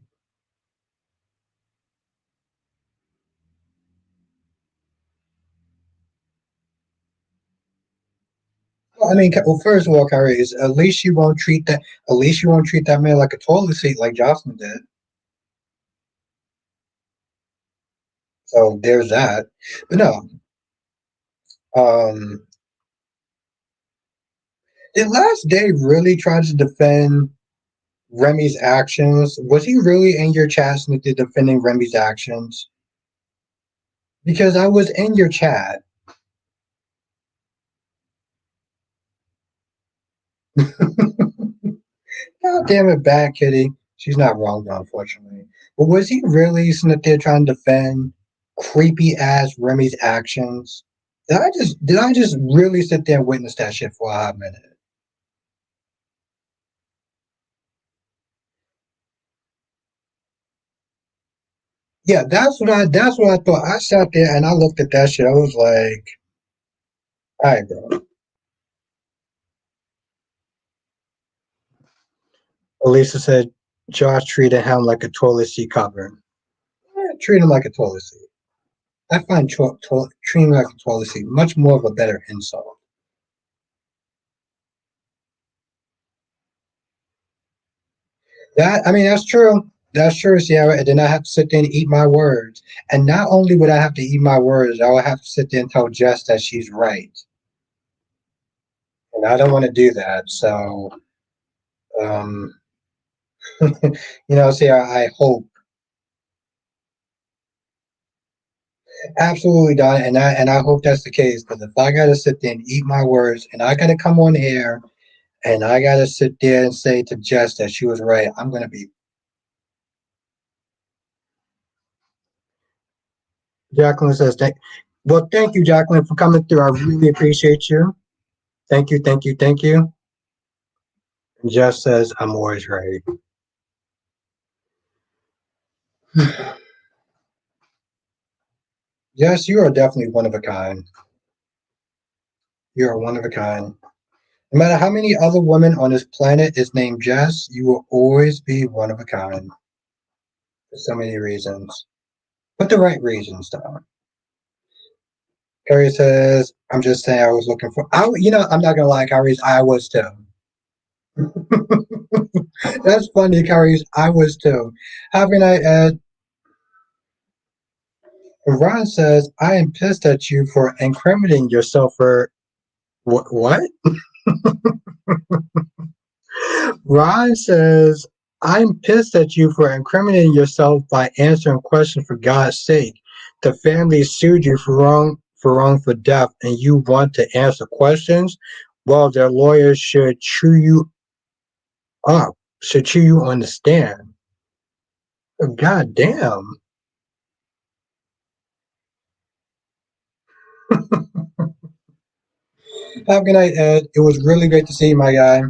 I mean, well, first of all, Kyrie, is at least you won't treat that. At least you won't treat that man like a toilet seat, like Jocelyn did. So there's that. But no, um, did Last Day really try to defend Remy's actions? Was he really in your chat defending Remy's actions? Because I was in your chat. God damn it, bad kitty. She's not wrong, though, unfortunately. But was he really sitting there trying to defend creepy ass Remy's actions? Did I just really sit there and witness that shit for a hot minute? Yeah, that's what I thought. I sat there and I looked at that shit. I was like, all right, bro. Elisa said Josh treated him like a toilet seat cover. Treat him like a toilet seat. I find treating him like a toilet seat much more of a better insult. That I mean, that's true. That's true, Sierra. And then I have to sit there and eat my words. And not only would I have to eat my words, I would have to sit there and tell Jess that she's right. And I don't want to do that. So, um, Sierra, I hope absolutely done, and I hope that's the case. Because if I gotta sit there and eat my words, and I gotta come on here, and I gotta sit there and say to Jess that she was right, I'm gonna be. Jacqueline says, "Well, thank you, Jacqueline, for coming through. I really appreciate you. Thank you, thank you, thank you." And Jess says, "I'm always right." Yes, you are definitely one of a kind. You are one of a kind. No matter how many other women on this planet is named Jess, you will always be one of a kind for so many reasons. But the right reasons, though. Carrie says, I'm just saying I was looking for. I'm not going to lie, Carrie, I was too. That's funny, Carrie. I was too. How can I add? Ron says, I am pissed at you for incriminating yourself for. What? Ron says, I'm pissed at you for incriminating yourself by answering questions for God's sake. The family sued you for wrongful death and you want to answer questions? Well, their lawyers should chew you up, should chew you on the stand. God damn. Have a good night, Ed. It was really great to see you, my guy.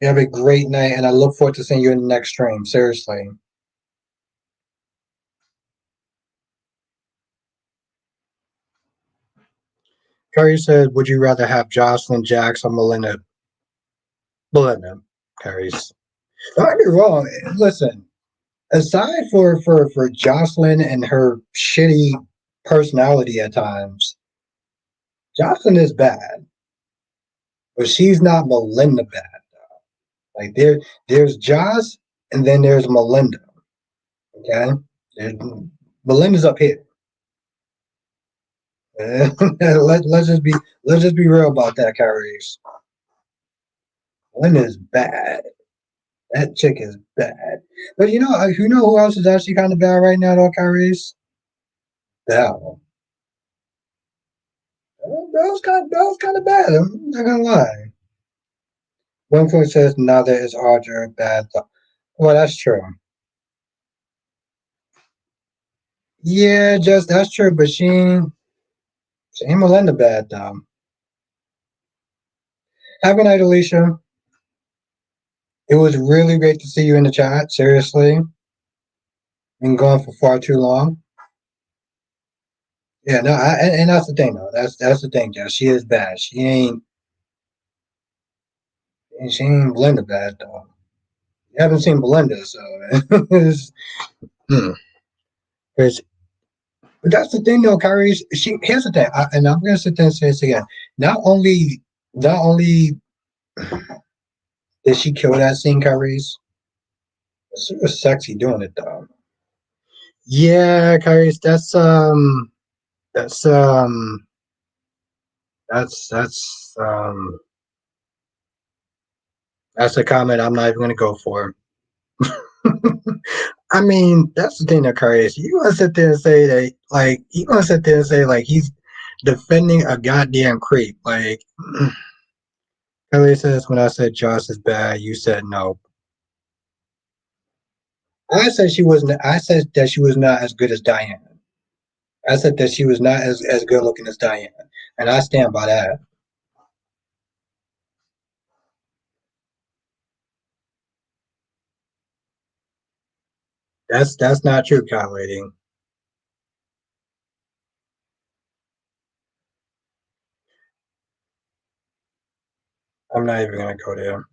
You have a great night, and I look forward to seeing you in the next stream. Seriously. Carrie said, would you rather have Jocelyn, Jax, or Melinda? Melinda, Carrie's. Don't get me wrong. Listen, aside for Jocelyn and her shitty personality at times, Jocelyn is bad, but she's not Melinda bad. Like there's Joss, and then there's Melinda. Okay, there's, Melinda's up here. Let's just be real about that, Kyrie. Melinda is bad. That chick is bad. But who else is actually kind of bad right now, though, Kyrie? Bell. Bell's kind of bad. I'm not gonna lie. One point says neither is Audra bad. Well, that's true. Yeah, just that's true. But she ain't Melinda bad though. Have a night, Alicia. It was really great to see you in the chat. Seriously, been going for far too long. Yeah, no, and that's the thing though. That's the thing, Jess. She is bad. She ain't Belinda bad though. You haven't seen Belinda, so it's, hmm. It's, but that's the thing though, Kyrie. Here's the thing, and I'm gonna sit there and say this again. Not only Not only did she kill that scene, Kyrie's, she was sexy doing it though. Yeah, Kyrie's, that's that's that's a comment I'm not even gonna go for. I mean, that's the thing that Kyrie's. You gonna sit there and say that, like, you gonna sit there and say like he's defending a goddamn creep. Like, Kyrie says, when I said Joss is bad, you said no. I said she wasn't. I said that she was not as good as Diane. I said that she was not as good looking as Diane, and I stand by that. That's not true, Cat Lady. I'm not even gonna go there.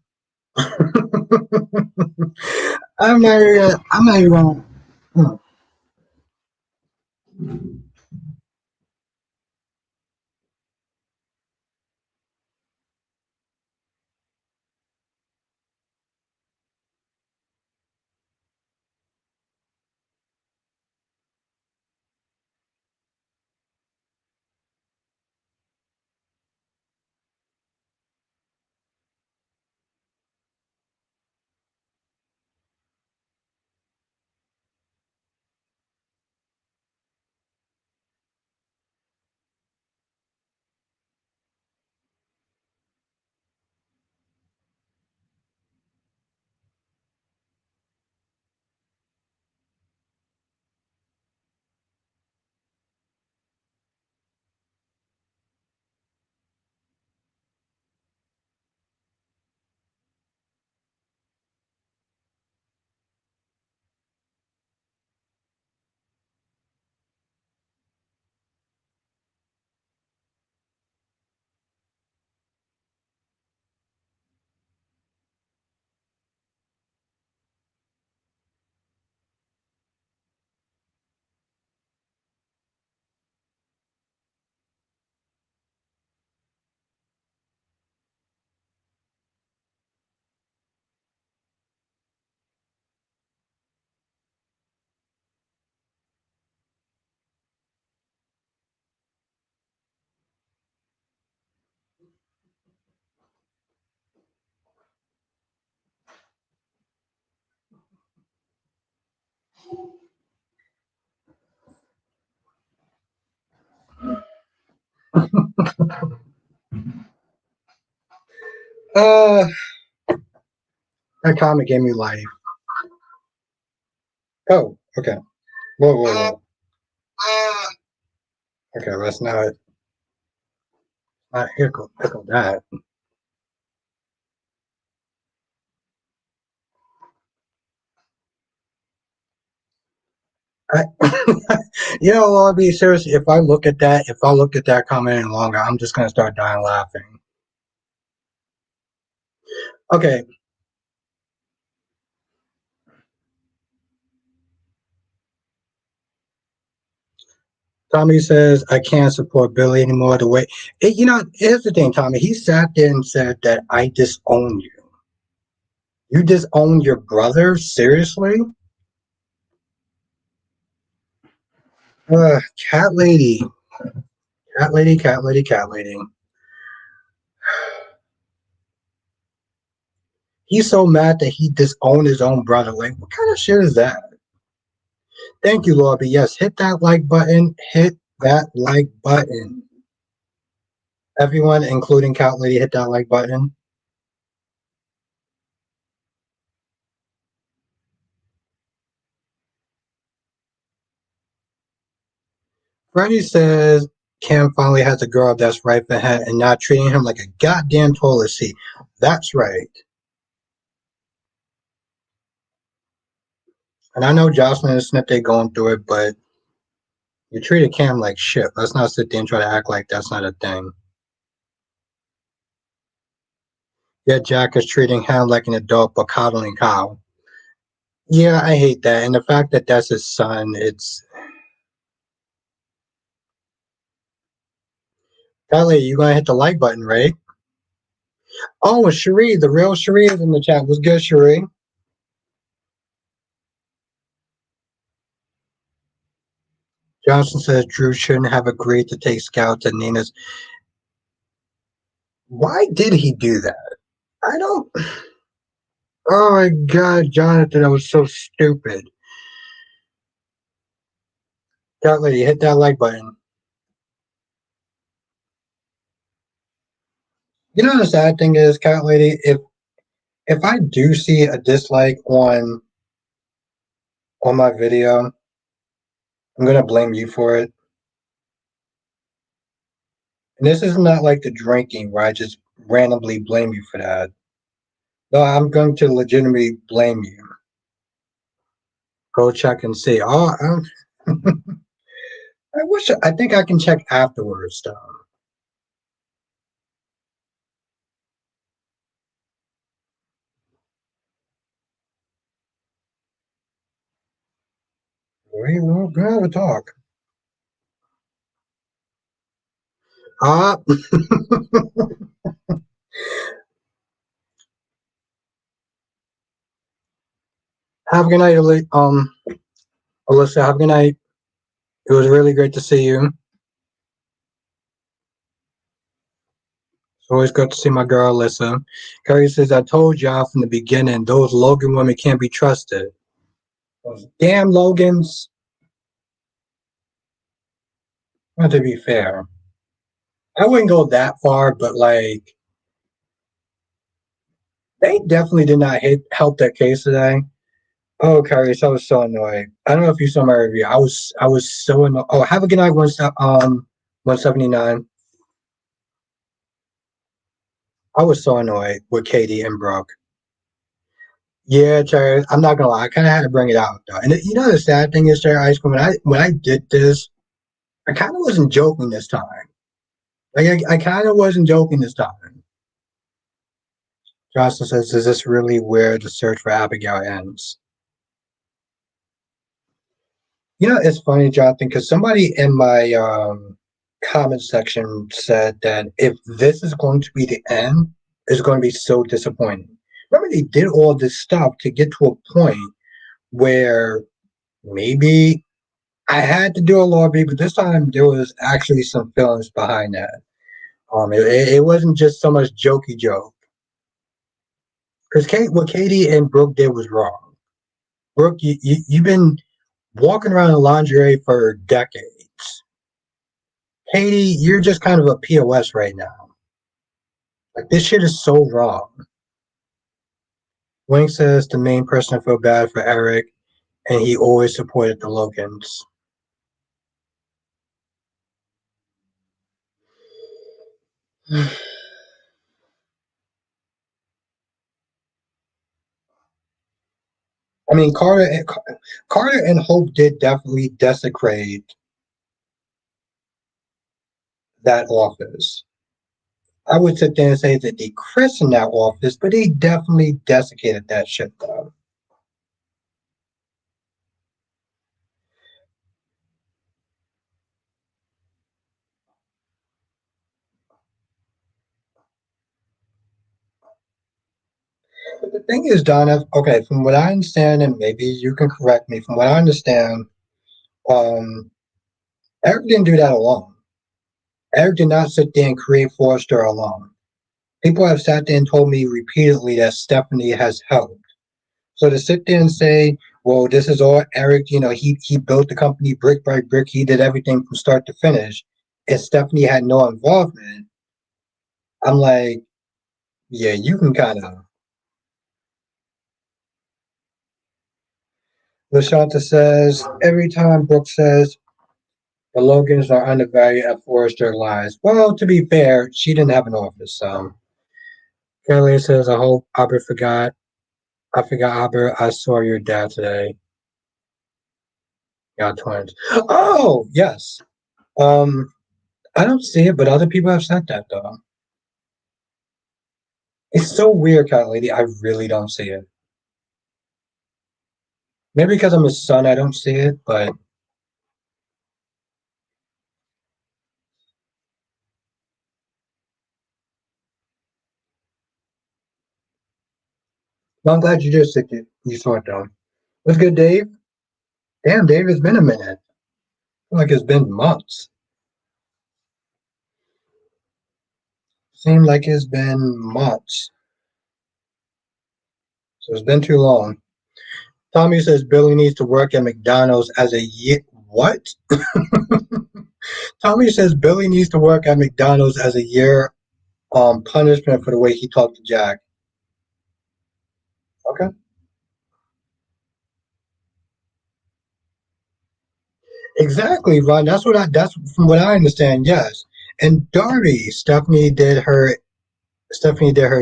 I'm not. I'm not even gonna. Hmm. Uh, that comment gave me life. Oh, okay. Whoa, whoa, whoa. Okay, let's not heckle that. I, I'll be serious. If I look at that comment any longer, I'm just gonna start dying laughing. Okay, Tommy says I can't support Billy anymore. The way here's the thing, Tommy. He sat there and said that I disown you. You disown your brother? Seriously? Cat lady, cat lady, cat lady, cat lady. He's so mad that he disowned his own brother. Like, what kind of shit is that? Thank you, Lord. But yes, hit that like button. Hit that like button. Everyone, including Cat Lady, hit that like button. Freddie says Cam finally has a girl that's right for him and not treating him like a goddamn toilet seat. That's right. And I know Jocelyn and Snip they going through it, but you treated Cam like shit. Let's not sit there and try to act like that's not a thing. Yet Jack is treating him like an adult but coddling Kyle. Yeah, I hate that. And the fact that that's his son, it's Kelly, you gonna hit the like button, right? Oh, Cherie, the real Cherie is in the chat. Was good, Cherie. Johnson says Drew shouldn't have agreed to take Scout to Nina's. Why did he do that? I don't. Oh my God, Jonathan, that was so stupid. Cat lady, hit that like button. You know the sad thing is, cat lady, if I do see a dislike on my video, I'm gonna blame you for it. And this is not like the drinking where I just randomly blame you for that. No, I'm going to legitimately blame you. Go check and see. Oh, I wish I think I can check afterwards though. We're gonna have a talk. Ah, have a good night, Alyssa. Have a good night. It was really great to see you. It's always good to see my girl, Alyssa. Carrie says, I told y'all from the beginning, those Logan women can't be trusted. Those damn Logans. Not to be fair. I wouldn't go that far, but like, they definitely did not help that case today. Oh, Carrie, I was so annoyed. I don't know if you saw my review. I was so annoyed. Oh, have a good night, 179. I was so annoyed with Katie and Brooke. Yeah, Cherry, I'm not gonna lie. I kind of had to bring it out though. And you know the sad thing is, Cherry Ice Cream, when I did this, I kind of wasn't joking this time. Like I kind of wasn't joking this time. Jocelyn says, "Is this really where the search for Abigail ends?" You know, it's funny, Jonathan, because somebody in my comment section said that if this is going to be the end, it's going to be so disappointing. Remember, they did all this stuff to get to a point where maybe I had to do a lobby, but this time there was actually some feelings behind that. It wasn't just so much jokey joke. Because what Katie and Brooke did was wrong. Brooke, you've been walking around in lingerie for decades. Katie, you're just kind of a POS right now. Like, this shit is so wrong. Wing says the main person felt bad for Eric, and he always supported the Logans. I mean, Carter and Hope did definitely desecrate that office. I would sit there and say that they christened that office, but they definitely desiccated that shit though. But the thing is, Donna, okay, from what I understand, and maybe you can correct me, from what I understand, um, Eric didn't do that alone. Eric did not sit there and create Forrester alone. People have sat there and told me repeatedly that Stephanie has helped. So to sit there and say, well, this is all Eric, he built the company brick by brick, he did everything from start to finish, and Stephanie had no involvement, I'm like, yeah, you can kind of. Lashanta says, every time Brooke says the Logans are undervalued at Forrester lies. Well, to be fair, she didn't have an office, so. Kelly says, I hope Albert forgot. I forgot, Albert, I saw your dad today. Got twins. Oh, yes. Um, I don't see it, but other people have said that though. It's so weird, cat lady. I really don't see it. Maybe because I'm his son, I don't see it. But Well, I'm glad you just said it. You saw it though. What's good, Dave? Damn, Dave, it's been a minute. Like it's been months. Seemed like it's been months. So it's been too long. Tommy says Billy needs to work at McDonald's as a year. What? Tommy says Billy needs to work at McDonald's as a year punishment for the way he talked to Jack. Okay. Exactly, Ron. That's from what I understand, yes. And Darby, Stephanie did her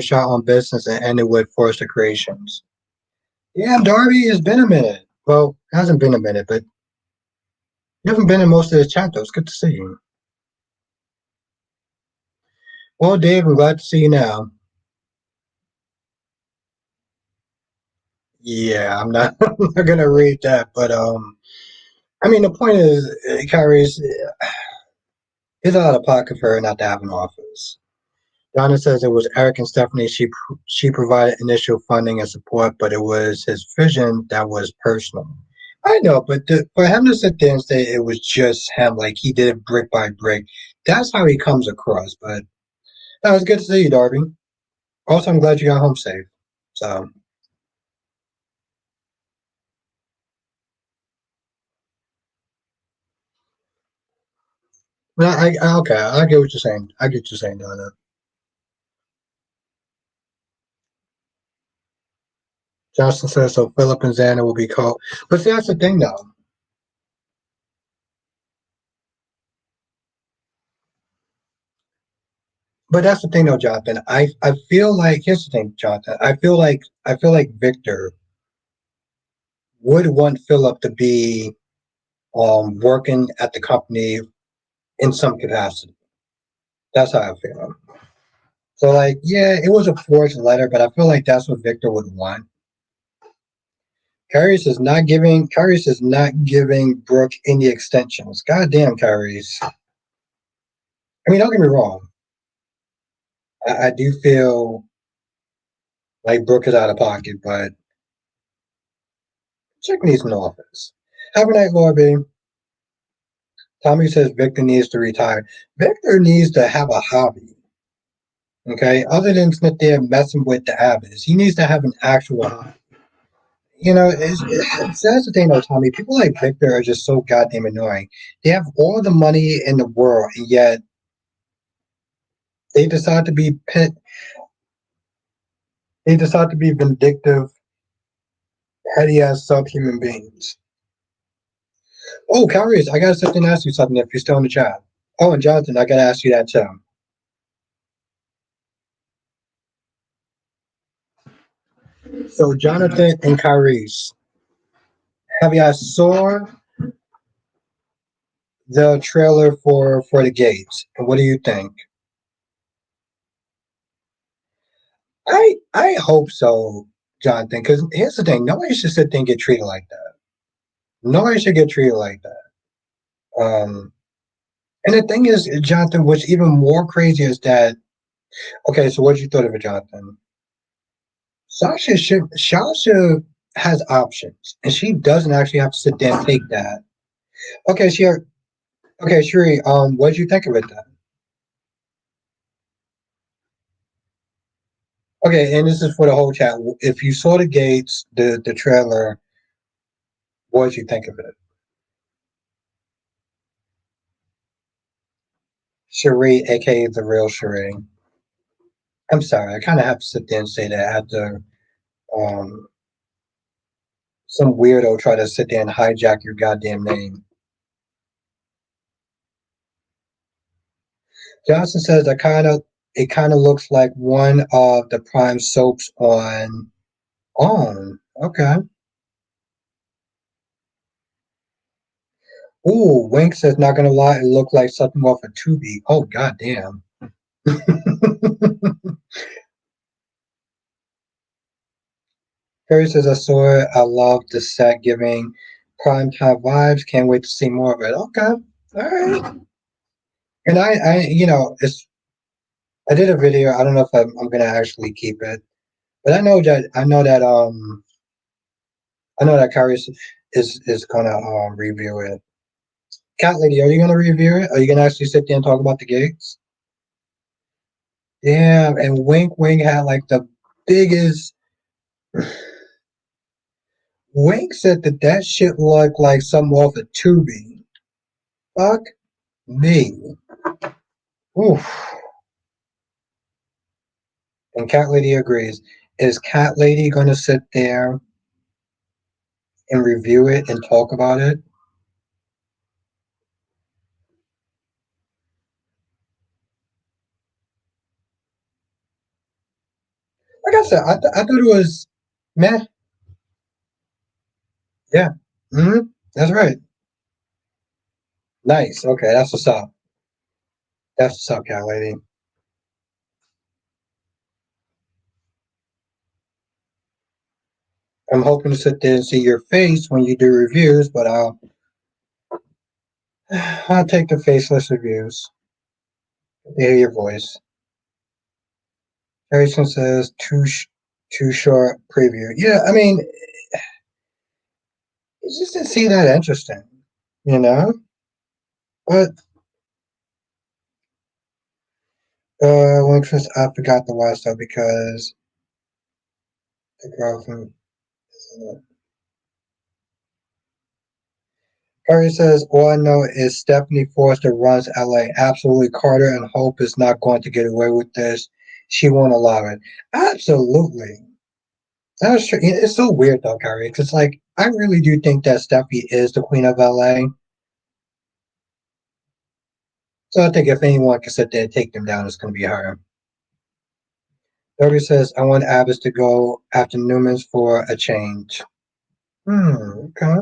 shot on business and ended with Forrester Creations. Yeah, Darby, it's been a minute. Well, it hasn't been a minute, but you haven't been in most of the chat though. It's good to see you. Well, Dave, I'm glad to see you now. Yeah, I'm not gonna read that, but I mean the point is, Kyrie's it's out of pocket for her not to have an office. Donna says it was Eric and Stephanie. She provided initial funding and support, but it was his vision that was personal. I know, but for him to sit there and say it was just him, like he did it brick by brick, that's how he comes across. But no, it's good to see you, Darby. Also, I'm glad you got home safe. So, well, okay, I get what you're saying. I get what you're saying, Donna. Justin says so. Philip and Xander will be called, but see, that's the thing, though. But that's the thing, though, Jonathan. I feel like here's the thing, Jonathan. I feel like Victor would want Philip to be working at the company in some capacity. That's how I feel. So, like, yeah, it was a forged letter, but I feel like that's what Victor would want. Carius is not giving Brooke any extensions. Goddamn, Carius. I mean, don't get me wrong. I do feel like Brooke is out of pocket, but Chick needs an office. Have a night, Lorby. Tommy says Victor needs to retire. Victor needs to have a hobby. Okay, other than sit there messing with the Abbots, he needs to have an actual hobby. That's the thing though, Tommy. People like Victor are just so goddamn annoying. They have all the money in the world, and yet they decide to be pit. They decide to be vindictive, petty ass subhuman beings. Oh, Curious, I gotta sit and ask you something if you're still in the chat. Oh, and Jonathan, I gotta ask you that too. So, Jonathan and Kyrie's, have you guys saw the trailer for the Gates? And what do you think? I hope so, Jonathan. Because here's the thing: nobody should sit there and get treated like that. Nobody should get treated like that. And the thing is, Jonathan, what's even more crazy is that. Okay, so what you thought of it, Jonathan? Sasha has options, and she doesn't actually have to sit there and take that. Okay, sure. Okay, Shuri. What did you think of it then? Okay, and this is for the whole chat. If you saw the Gates, the trailer, what did you think of it? Cherie, aka the real Cherie. I'm sorry, I kind of have to sit there and say that after um, some weirdo try to sit there and hijack your goddamn name. Johnson says it kind of looks like one of the prime soaps on. Oh, okay. Ooh, Wink says not gonna lie, it looked like something off a Tubi. Oh goddamn. Harry says I saw it. I love the set giving prime time vibes. Can't wait to see more of it. Okay. All right. And it's I did a video. I don't know if I'm gonna actually keep it. But I know that Kyrie is gonna review it. Cat Lady, are you gonna review it? Are you gonna actually sit there and talk about the gigs? Yeah, and Wink Wink had like the biggest. Wink said that that shit looked like something off a Tubi. Fuck me. Oof. And Cat Lady agrees. Is Cat Lady gonna sit there and review it and talk about it? Like I said, I thought it was meh. Yeah. That's right. Nice. Okay, that's what's up. That's what's up, Cat Lady. I'm hoping to sit there and see your face when you do reviews, but I'll take the faceless reviews. To hear your voice. Harrison says too short preview. Yeah, I mean, it just didn't seem that interesting, you know. But one Chris, I forgot to watch though because the girl from Harry says, all I know is Stephanie Forrester runs LA. Absolutely, Carter and Hope is not going to get away with this. She won't allow it. Absolutely. That's true. It's so weird though, Kyrie, because like I really do think that Steffi is the queen of LA. So I think if anyone can sit there and take them down, it's going to be her. Darby says, I want Abbas to go after Newman's for a change. Okay.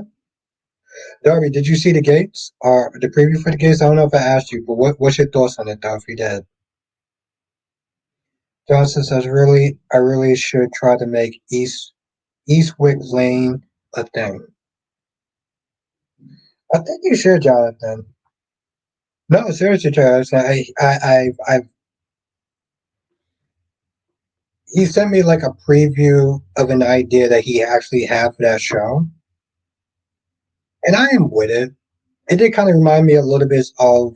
Darby, did you see the gates or the preview for the gates? I don't know if I asked you, but what's your thoughts on it though, if you did? Johnson says, I really should try to make Eastwick Lane a thing. I think you should, Jonathan. No, seriously, Travis. He sent me like a preview of an idea that he actually had for that show, and I am with it. It did kind of remind me a little bit of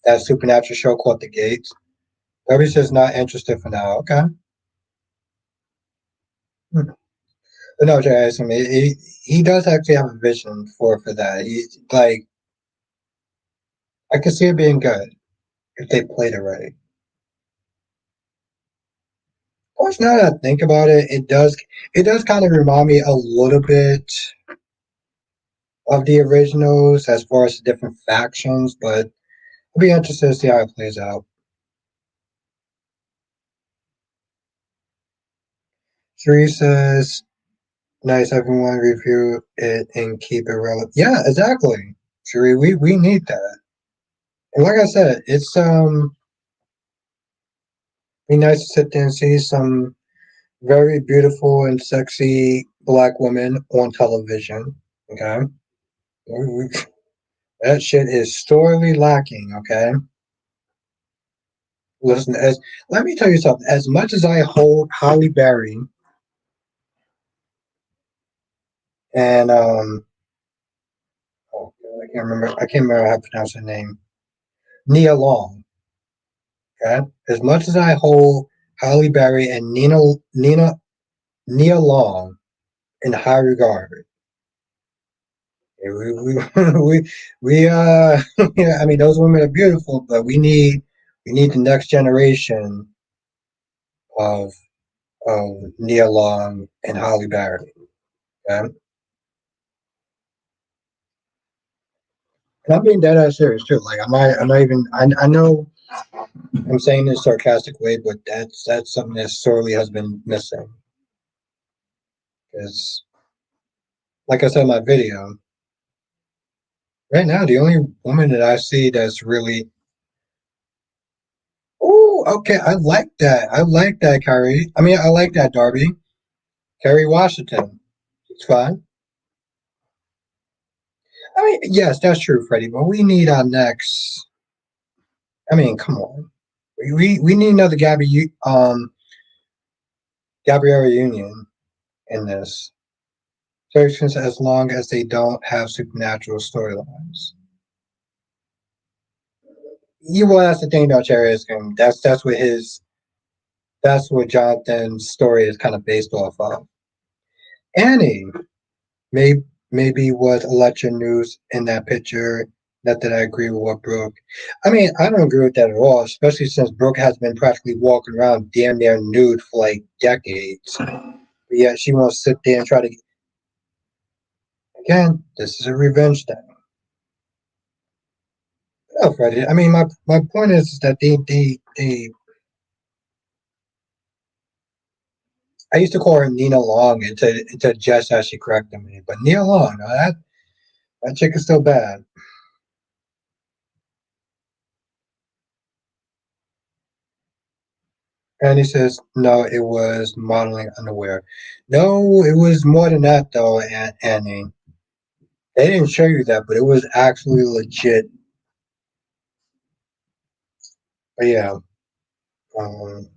that supernatural show called The Gates. Darby's just not interested for now. Okay. Hmm. But no, Travis. I mean, he does actually have a vision for that. He's like, I can see it being good if they played it right. Of course, now that I think about it, it does kind of remind me a little bit of the originals as far as the different factions, but I'll be interested to see how it plays out. Sheree says, nice everyone review it and keep it relevant. Yeah, exactly. Sheree, we need that. And like I said, it's be nice to sit there and see some very beautiful and sexy black women on television. Okay. That shit is sorely lacking, okay? Listen, as let me tell you something. As much as I hold Holly Berry and oh, I can't remember how to pronounce her name. Nia Long. Okay. As much as I hold Holly Berry and Nia Long in high regard. We yeah, I mean those women are beautiful, but we need the next generation of Nia Long and Holly Berry. Okay? And I'm being dead ass serious too. Like I'm not even I know I'm saying this sarcastic way, but that's something that sorely has been missing. Because like I said in my video, right now the only woman that I see that's really oh okay, I like that. I like that, Kyrie. I mean I like that, Darby. Kerry Washington. It's fine. I mean, yes, that's true, Freddie, but we need our next I mean, come on. We need another Gabby Gabrielle Union in this. Searches as long as they don't have supernatural storylines. You well, that's the thing about Cherry Game. That's what Jonathan's story is kind of based off of. Annie, maybe was Electra News in that picture. Not that I agree with what Brooke. I mean, I don't agree with that at all, especially since Brooke has been practically walking around damn near nude for like decades. But yet she wants to sit there and try to. Again, this is a revenge thing. No, Freddie. I mean, my point is that they I used to call her Nina Long until Jess actually corrected me. But Nina Long, no, that chick is still bad. And he says, no, it was modeling underwear. No, it was more than that, though, Annie. They didn't show you that, but it was actually legit. But yeah, um,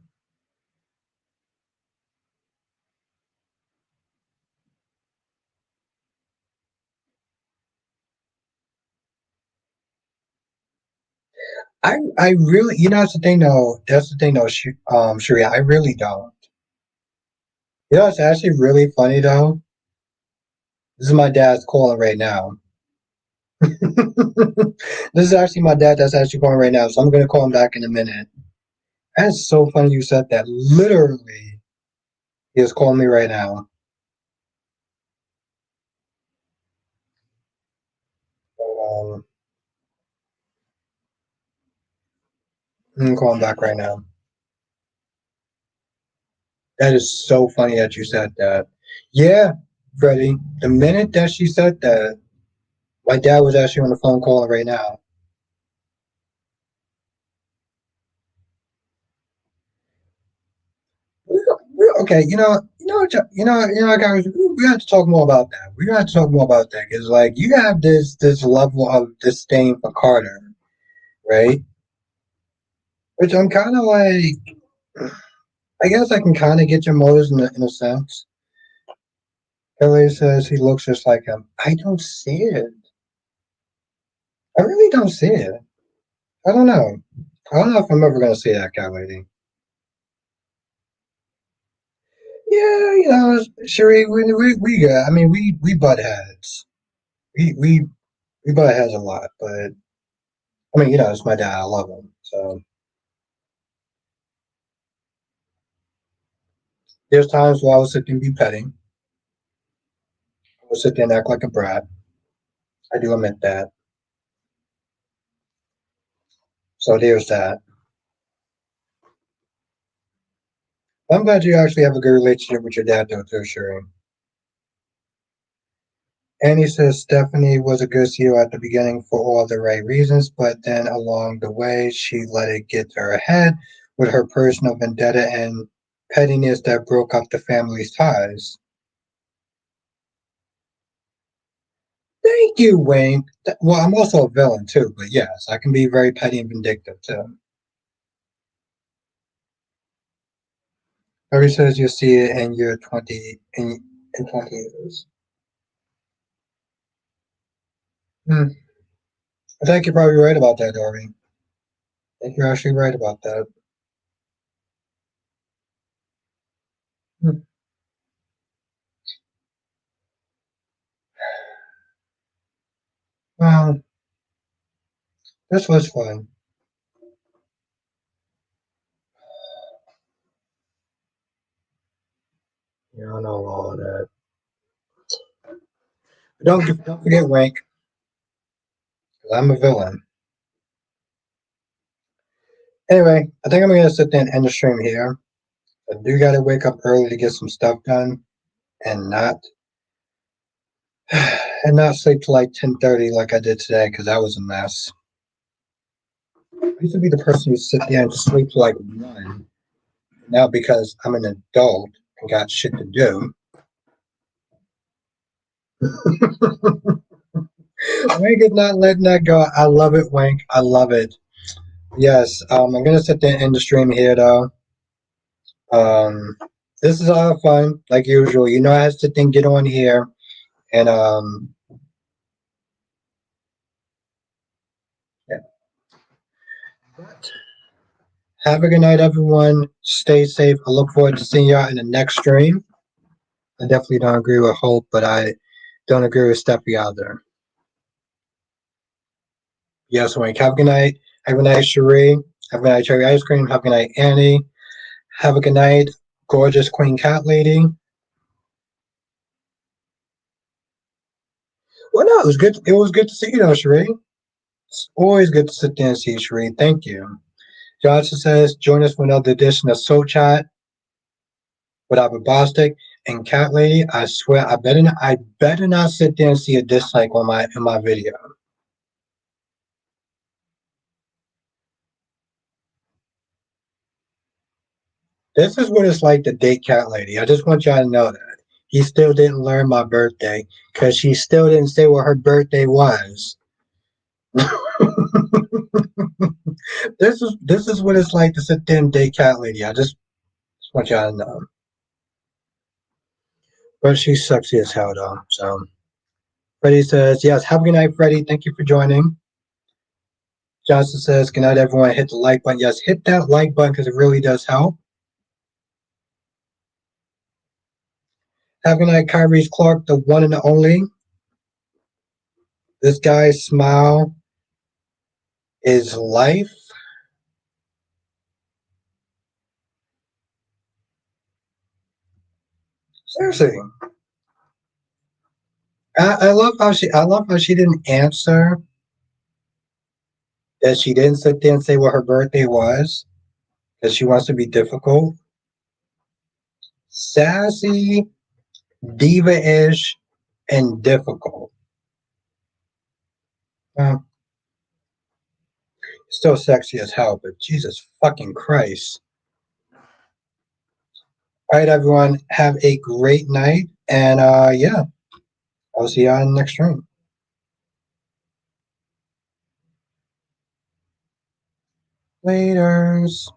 I really, that's the thing, though. That's the thing, though, Sharia. I really don't. It's actually really funny, though. This is my dad's calling right now. This is actually my dad that's actually calling right now, so I'm gonna call him back in a minute. That's so funny you said that. Literally, he is calling me right now. Um, I'm gonna call him back right now. That is so funny that you said that. Yeah, Freddie. The minute that she said that, my dad was actually on the phone calling right now. Okay, guys, we have to talk more about that. We have to talk more about that because, like, you have this level of disdain for Carter, right? Which I'm kind of like, I guess I can kind of get your motives in a sense. Kelly says he looks just like him. I don't see it. I really don't see it. I don't know. I don't know if I'm ever gonna see that guy lady. Yeah, Sheree, we got. I mean, we butt heads. We butt heads a lot, but I mean, it's my dad. I love him. So there's times where I would sit there and be petting. I would sit there and act like a brat. I do admit that. So there's that. I'm glad you actually have a good relationship with your dad, though, too, Sheree. Annie says Stephanie was a good CEO at the beginning for all the right reasons, but then along the way, she let it get to her head with her personal vendetta and pettiness that broke up the family's ties. Thank you, Wayne. Well, I'm also a villain too, but yes, I can be very petty and vindictive too. Harry says you'll see it in your 20 in 20 years. Hmm. I think you're probably right about that, Darby. I think you're actually right about that. Hmm. Well, this was fun. Yeah, I know all of that. Don't forget Wink, 'cause I'm a villain. Anyway, I think I'm gonna sit there and end the stream here. I do gotta wake up early to get some stuff done and not and not sleep till like 10:30 like I did today because that was a mess. I used to be the person who sit there and sleep till like 1. Now because I'm an adult and got shit to do. Wink is not letting that go. I love it, Wink. I love it. Yes, I'm gonna sit there and end the stream here though. Um, This is all fun, like usual. You know, I have to think, get on here and yeah. But have a good night, everyone. Stay safe. I look forward to seeing y'all in the next stream. I definitely don't agree with Hope, but I don't agree with Steffi either. Yes, Wink. Have a good night. Have a good night, Cherie. Have a good night, Cherry Ice Cream. Have a good night, Annie. Have a good night, gorgeous Queen Cat Lady. Well, no, it was good. It was good to see you, though, Cherie. It's always good to sit there and see you, Cherie. Thank you. Johnson says, join us for another edition of Soul Chat with our Bostic and Cat Lady. I swear, I better not sit there and see a dislike on my in my video. This is what it's like to date Cat Lady. I just want y'all to know that. He still didn't learn my birthday because she still didn't say what her birthday was. This is what it's like to sit there and date Cat Lady. I just want y'all to know. But she's sexy as hell though. So Freddie says, yes, have a good night, Freddie. Thank you for joining. Johnson says, good night, everyone. Hit the like button. Yes, hit that like button because it really does help. Have a good night, Kyrie Clark, the one and the only. This guy's smile is life. Seriously. I love how she didn't answer, that she didn't sit there and say what her birthday was, that she wants to be difficult. Sassy, diva-ish, and difficult. Uh, Still sexy as hell, but Jesus fucking Christ. All right, everyone, have a great night, and yeah, I'll see you on the next stream. Laters.